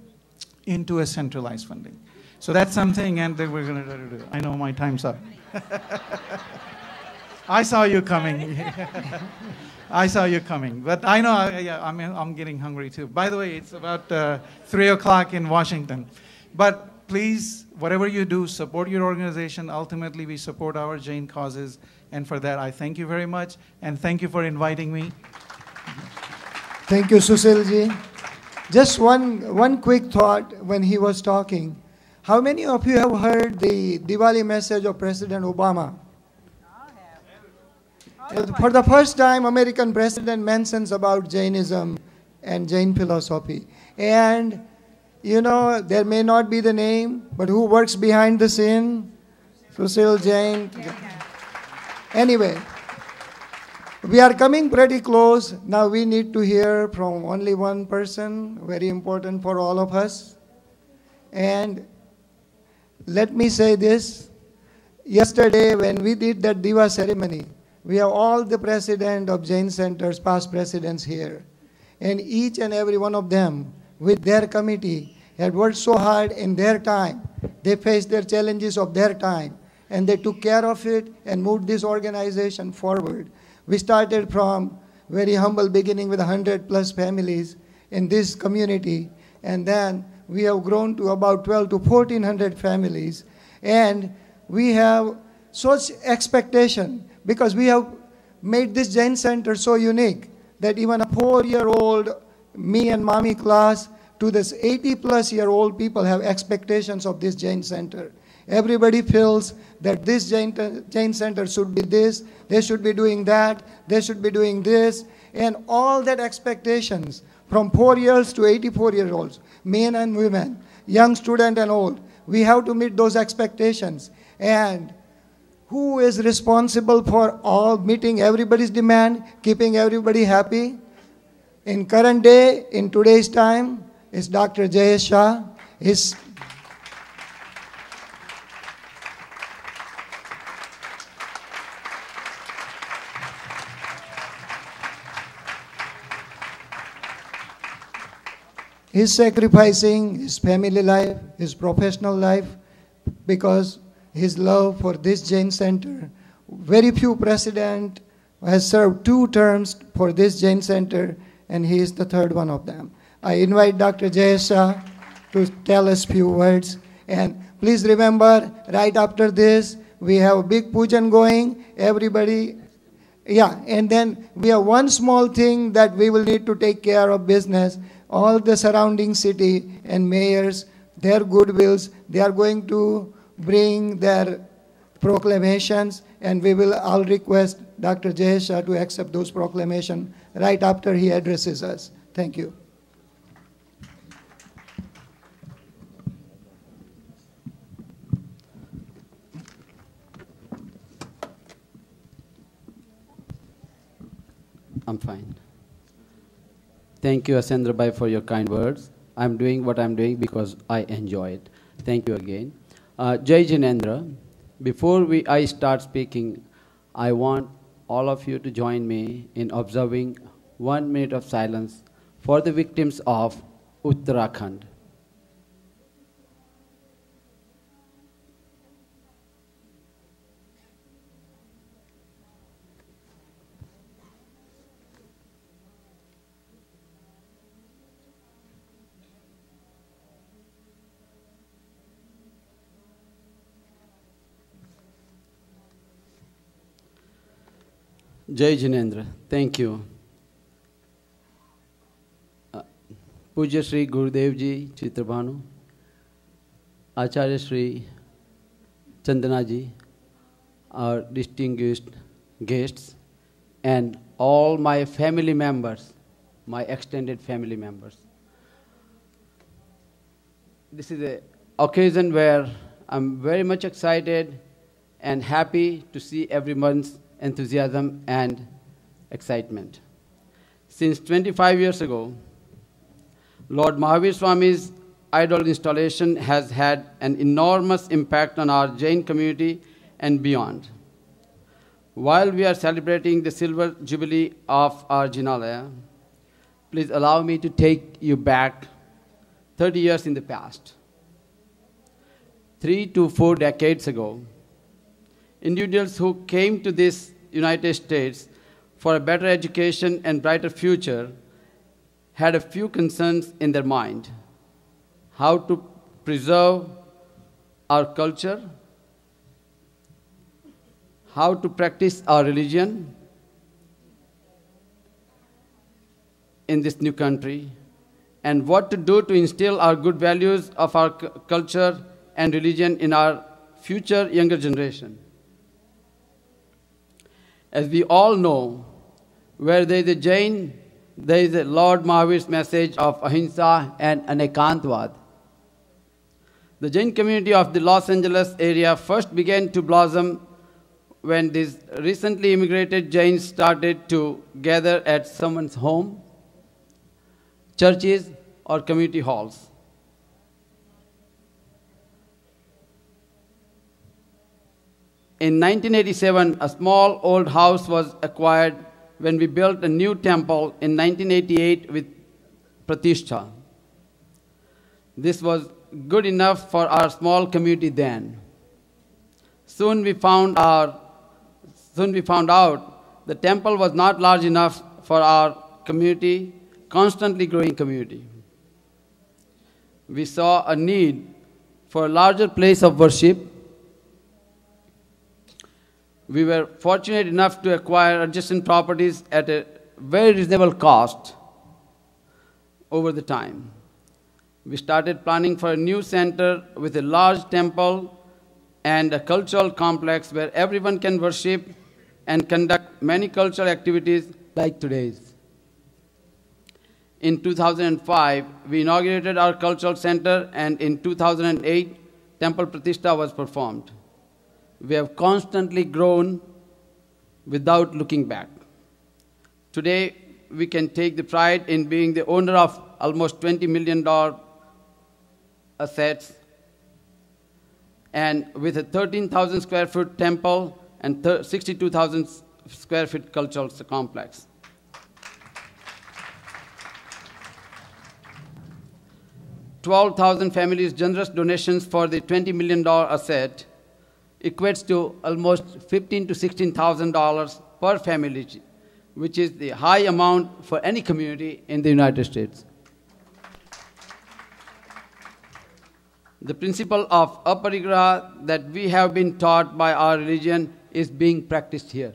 into a centralized funding. So that's something and that we're going to do. I know my time's up. I saw you coming. I saw you coming. But I know, I'm getting hungry too. By the way, it's about 3 o'clock in Washington. But please, whatever you do, support your organization. Ultimately, we support our Jain causes. And for that, I thank you very much. And thank you for inviting me. Thank you, Susilji. Just one quick thought when he was talking. How many of you have heard the Diwali message of President Obama? For the first time, American president mentions about Jainism and Jain philosophy. And, you know, there may not be the name, but who works behind the scene? Susil Jain. Anyway. We are coming pretty close. Now we need to hear from only one person, very important for all of us. And let me say this. Yesterday when we did that Diva ceremony, we have all the president of Jain centers, past presidents here. And each and every one of them, with their committee, had worked so hard in their time. They faced their challenges of their time. And they took care of it and moved this organization forward. We started from very humble beginning with 100+ families in this community, and then we have grown to about 12 to 1,400 families, and we have such expectation because we have made this Jain center so unique that even a 4-year-old me and mommy class to this 80+-year-old people have expectations of this Jain center. Everybody feels that this Jain center should be this, they should be doing that, they should be doing this, and all that expectations from 4 years to 84-year-olds, men and women, young student and old, we have to meet those expectations. And who is responsible for all meeting everybody's demand, keeping everybody happy? In current day, in today's time, is Dr. Jayesh Shah. He's sacrificing his family life, his professional life, because his love for this Jain center. Very few president has served 2 terms for this Jain center, and he is the 3rd one of them. I invite Dr. Jayesha to tell us few words. And please remember, right after this, we have a big pujan going. Everybody, yeah, and then we have one small thing that we will need to take care of business. All the surrounding city and mayors, their goodwills, they are going to bring their proclamations, and we will all request Dr. Jayesha to accept those proclamations right after he addresses us. Thank you. I'm fine. Thank you, Asendra Bhai, for your kind words. I'm doing what I'm doing because I enjoy it. Thank you again. Jai Jinendra, before I start speaking, I want all of you to join me in observing 1 minute of silence for the victims of Uttarakhand. Jai Jinendra, thank you. Pujya Shri Gurudev Ji Chitrabhanu, Acharya Shri Chandana Ji, our distinguished guests, and all my family members, my extended family members. This is an occasion where I'm very much excited and happy to see everyone's enthusiasm and excitement. Since 25 years ago, Lord Mahavir Swami's idol installation has had an enormous impact on our Jain community and beyond. While we are celebrating the silver jubilee of our Jinalaya, please allow me to take you back 30 years in the past. 3 to 4 decades ago, individuals who came to this United States for a better education and brighter future had a few concerns in their mind: how to preserve our culture, how to practice our religion in this new country, and what to do to instill our good values of our culture and religion in our future younger generation. As we all know, where there is a Jain, there is a Lord Mahavir's message of ahimsa and anekantvad. The Jain community of the Los Angeles area first began to blossom when these recently immigrated Jains started to gather at someone's home, churches, or community halls. In 1987, a small old house was acquired when we built a new temple in 1988 with Pratishtha. This was good enough for our small community then. Soon we found out the temple was not large enough for our community, constantly growing community. We saw a need for a larger place of worship. We were fortunate enough to acquire adjacent properties at a very reasonable cost over the time. We started planning for a new center with a large temple and a cultural complex where everyone can worship and conduct many cultural activities like today's. In 2005, we inaugurated our cultural center, and in 2008, Temple Pratishtha was performed. We have constantly grown without looking back. Today, we can take the pride in being the owner of almost $20 million assets, and with a 13,000 square foot temple and 62,000 square feet cultural complex. 12,000 families' generous donations for the $20 million asset equates to almost $15,000 to $16,000 per family, which is the high amount for any community in the United States. The principle of aparigraha that we have been taught by our religion is being practiced here.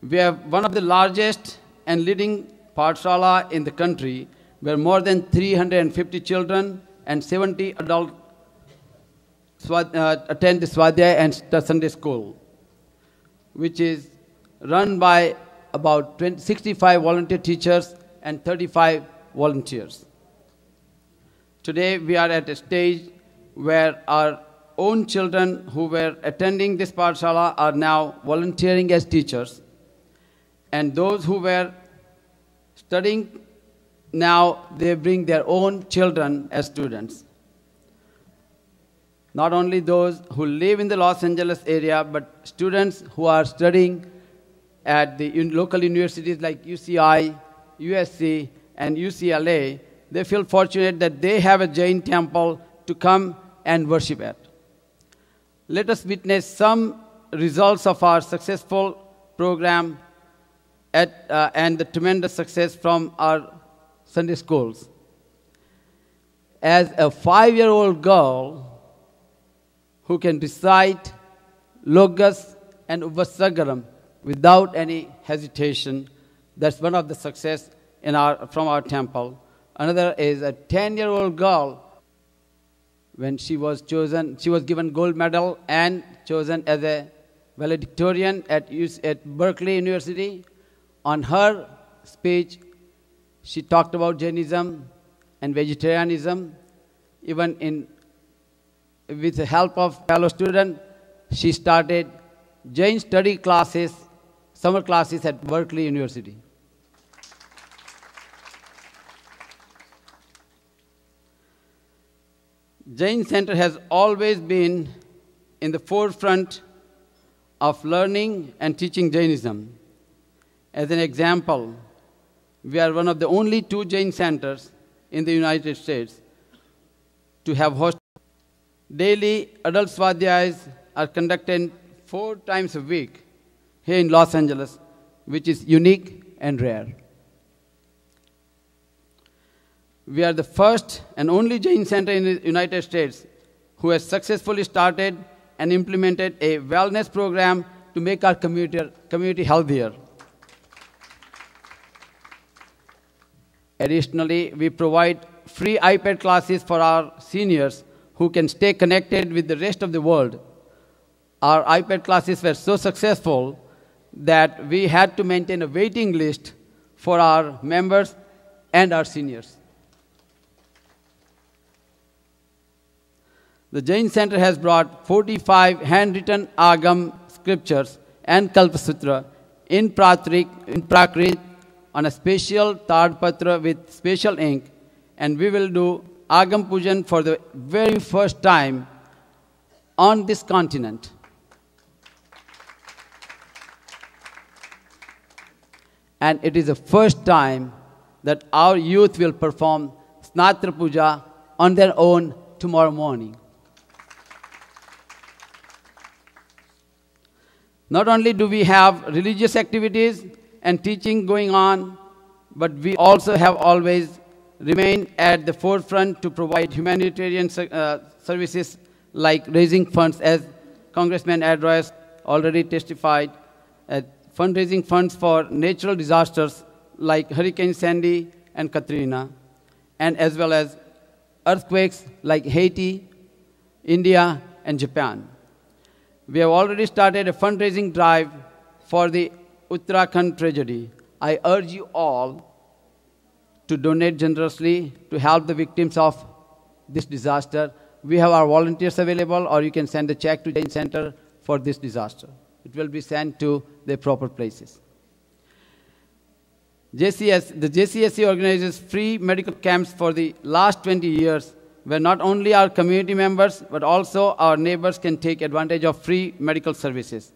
We have one of the largest and leading pathshala in the country, where more than 350 children and 70 adults attend the Swadhyaya and Sunday school, which is run by about 65 volunteer teachers and 35 volunteers. Today, we are at a stage where our own children who were attending this pathshala are now volunteering as teachers, and those who were studying now, they bring their own children as students. Not only those who live in the Los Angeles area, but students who are studying at the local universities like UCI, USC, and UCLA, they feel fortunate that they have a Jain temple to come and worship at. Let us witness some results of our successful program and the tremendous success from our Sunday schools. As a 5-year-old girl who can recite Logas and Upasagaram without any hesitation, that's one of the success from our temple. Another is a 10-year-old girl. When she was chosen, she was given gold medal and chosen as a valedictorian at Berkeley University. On her speech, she talked about Jainism and vegetarianism. Even with the help of fellow students, she started Jain study classes, summer classes at Berkeley University. Jain Center has always been in the forefront of learning and teaching Jainism. As an example, we are one of the only 2 Jain centers in the United States to have hosted. Daily adult Swadhyayas are conducted 4 times a week here in Los Angeles, which is unique and rare. We are the first and only Jain center in the United States who has successfully started and implemented a wellness program to make our community healthier. Additionally, we provide free iPad classes for our seniors who can stay connected with the rest of the world. Our iPad classes were so successful that we had to maintain a waiting list for our members and our seniors. The Jain Center has brought 45 handwritten Agam scriptures and Kalpasutra in Prakrit on a special Tadpatra with special ink, and we will do Agam Pujan for the very first time on this continent. And it is the first time that our youth will perform Snatra Puja on their own tomorrow morning. Not only do we have religious activities and teaching going on, but we also have always remained at the forefront to provide humanitarian services like raising funds, as Congressman Ed Royce already testified, fundraising funds for natural disasters like Hurricane Sandy and Katrina, and as well as earthquakes like Haiti, India, and Japan. We have already started a fundraising drive for the Uttarakhand tragedy. I urge you all to donate generously to help the victims of this disaster. We have our volunteers available, or you can send a check to Jain Center for this disaster. It will be sent to the proper places. The JCSC organizes free medical camps for the last 20 years, where not only our community members, but also our neighbors can take advantage of free medical services.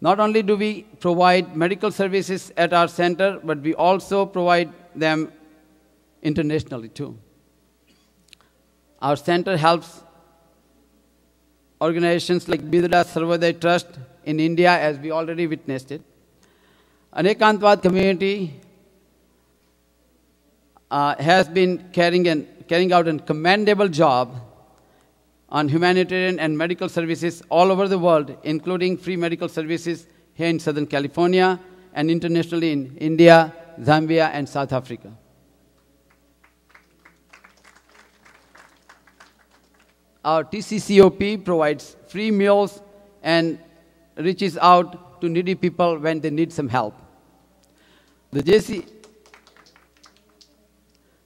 Not only do we provide medical services at our center, but we also provide them internationally too. Our center helps organizations like Bidra Sarvodaya Trust in India, as we already witnessed it. Anekantwad community has been carrying out a commendable job on humanitarian and medical services all over the world, including free medical services here in Southern California and internationally in India, Zambia, and South Africa. Our TCCOP provides free meals and reaches out to needy people when they need some help. The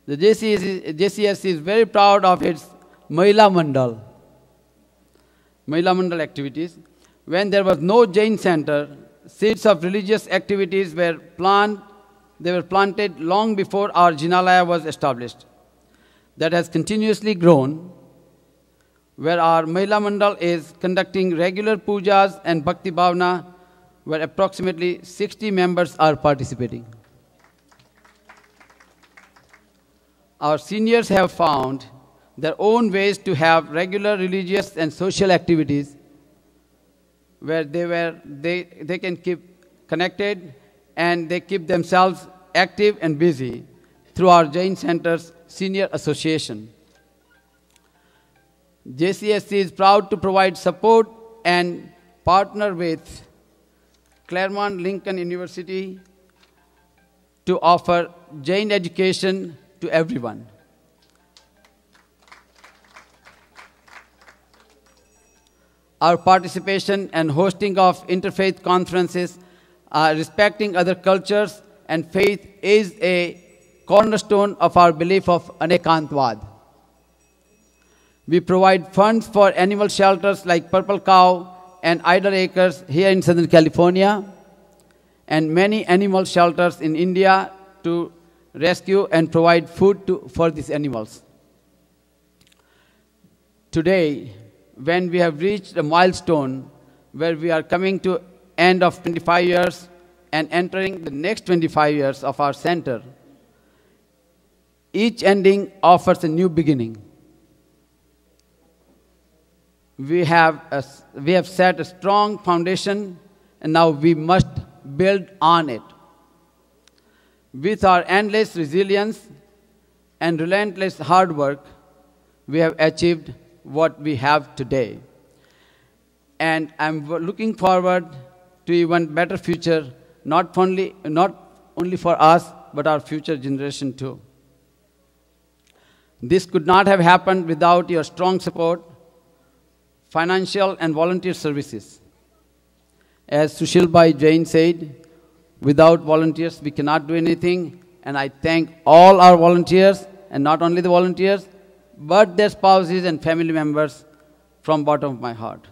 JCSC is very proud of its Mahila Mandal activities. When there was no Jain center, seeds of religious activities were planted long before our Jinalaya was established. That has continuously grown, where our Mahila Mandal is conducting regular pujas and Bhakti Bhavana, where approximately 60 members are participating. Our seniors have found their own ways to have regular religious and social activities where they can keep connected and they keep themselves active and busy through our Jain Center's Senior Association. JCSC is proud to provide support and partner with Claremont Lincoln University to offer Jain education to everyone. Our participation and hosting of interfaith conferences, respecting other cultures and faith is a cornerstone of our belief of Anekantwad. We provide funds for animal shelters like Purple Cow and Idle Acres here in Southern California, and many animal shelters in India to rescue and provide food for these animals. Today, when we have reached a milestone where we are coming to end of 25 years and entering the next 25 years of our center, each ending offers a new beginning. We have set a strong foundation, and now we must build on it. With our endless resilience and relentless hard work, we have achieved what we have today. And I'm looking forward to even better future, not only for us, but our future generation too. This could not have happened without your strong support, financial and volunteer services. As Sushil Bhai Jain said, without volunteers, we cannot do anything. And I thank all our volunteers, and not only the volunteers, but their spouses and family members from the bottom of my heart.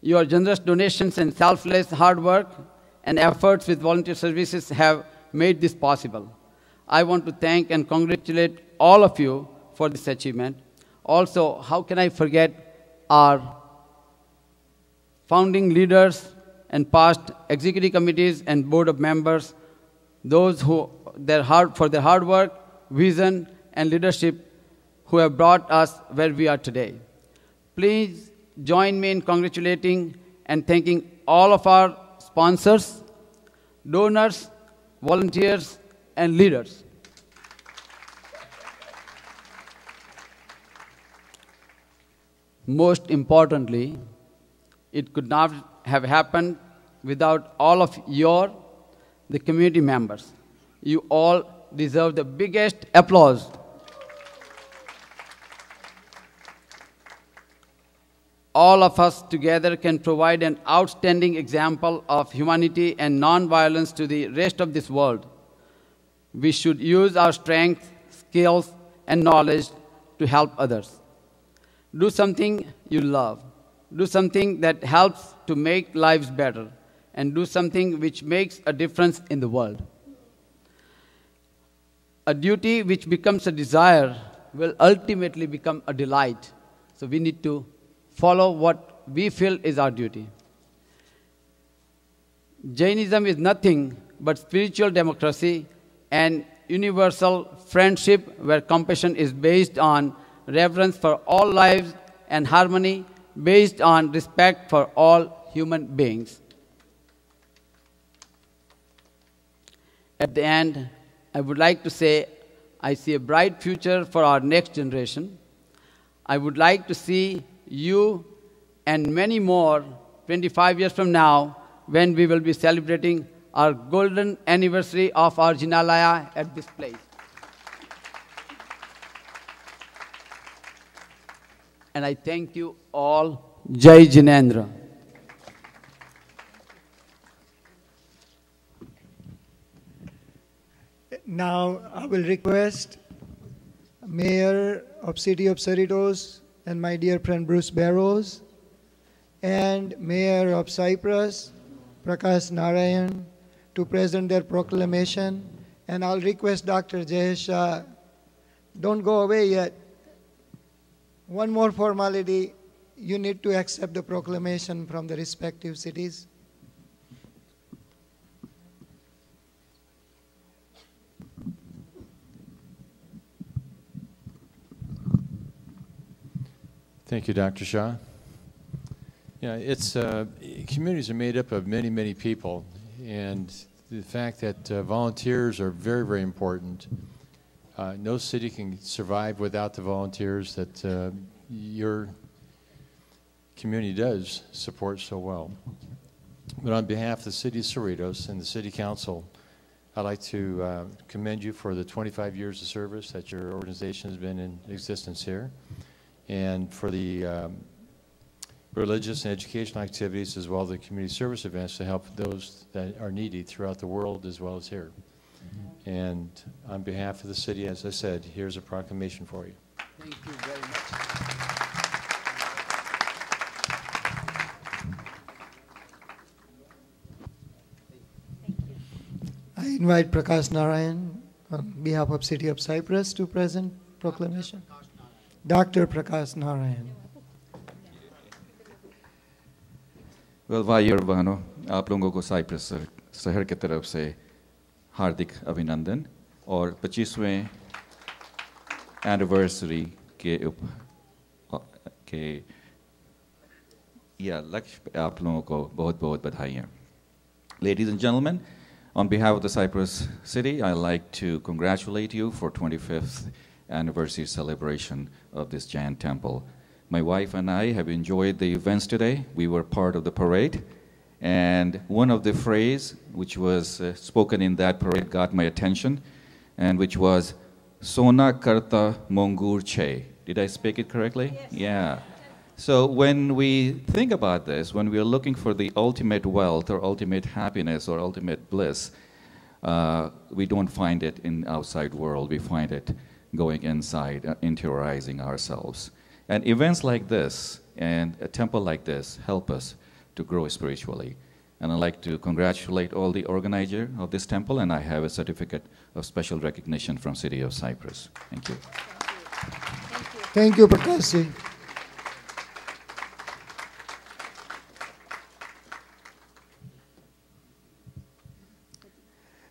Your generous donations and selfless hard work and efforts with volunteer services have made this possible. I want to thank and congratulate all of you for this achievement. Also, how can I forget our founding leaders and past executive committees and board of members, those who for their hard work, vision, and leadership who have brought us where we are today. Please join me in congratulating and thanking all of our sponsors, donors, volunteers, and leaders. Most importantly, it could not have happened without all of the community members. You all deserve the biggest applause. All of us together can provide an outstanding example of humanity and non-violence to the rest of this world. We should use our strength, skills, and knowledge to help others. Do something you love. Do something that helps to make lives better. And do something which makes a difference in the world. A duty which becomes a desire will ultimately become a delight. So we need to follow what we feel is our duty. Jainism is nothing but spiritual democracy and universal friendship where compassion is based on reverence for all lives and harmony based on respect for all human beings. At the end, I would like to say I see a bright future for our next generation. I would like to see you and many more 25 years from now when we will be celebrating our golden anniversary of our Jinalaya at this place. And I thank you all. Jai Jinendra. Now I will request Mayor of City of Cerritos and my dear friend Bruce Barrows and Mayor of Cyprus, Prakash Narayan, to present their proclamation. And I'll request Dr. Jayesh, don't go away yet. One more formality, you need to accept the proclamation from the respective cities. Thank you, Dr. Shah. Yeah, it's communities are made up of many, many people, and the fact that volunteers are very, very important. No city can survive without the volunteers that your community does support so well. But on behalf of the City of Cerritos and the City Council, I'd like to commend you for the 25 years of service that your organization has been in existence here, and for the religious and educational activities as well as the community service events to help those that are needy throughout the world as well as here. And on behalf of the city, as I said, here's a proclamation for you. Thank you very much. I invite Prakash Narayan on behalf of City of Cyprus to present proclamation. Dr. Prakash Narayan. Well, भाई और बहनों, आप लोगों को Cyprus शहर की तरफ से हार्दिक अभिनंदन और 25वें एनिवर्सरी के या लक्ष्य पे आप लोगों को बहुत-बहुत बधाइयाँ. Ladies and gentlemen, on behalf of the Cyprus City, I'd like to congratulate you for 25th anniversary celebration of this giant temple. My wife and I have enjoyed the events today. We were part of the parade, and one of the phrases which was spoken in that parade got my attention, and which was "Sona karta mongur che." Did I speak it correctly? Yes. Yeah. So when we think about this, when we are looking for the ultimate wealth or ultimate happiness or ultimate bliss, we don't find it in the outside world. We find it going inside, interiorizing ourselves. And events like this and a temple like this help us to grow spiritually. And I'd like to congratulate all the organizers of this temple, and I have a certificate of special recognition from City of Cyprus. Thank you. Thank you, Prakash.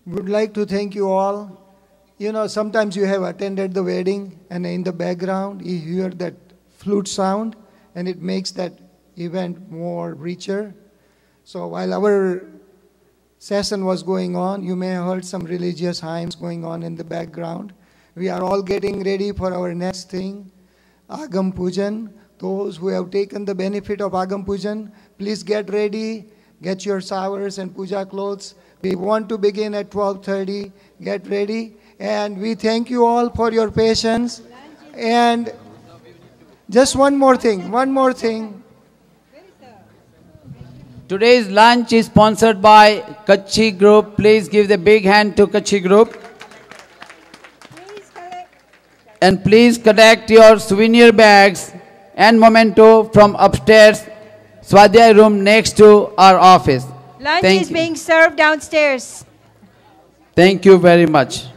Would like to thank you all. You know, sometimes you have attended the wedding, and in the background you hear that flute sound, and it makes that event more richer. So while our session was going on, you may have heard some religious hymns going on in the background. We are all getting ready for our next thing, Agam Pujan. Those who have taken the benefit of Agam Pujan, please get ready, get your showers and puja clothes. We want to begin at 12:30. Get ready. And we thank you all for your patience. And just one more thing. Today's lunch is sponsored by Kutchi Group. Please give the big hand to Kutchi Group. And please collect your souvenir bags and memento from upstairs, Swadhyay room next to our office. Lunch is being served downstairs. Thank you very much.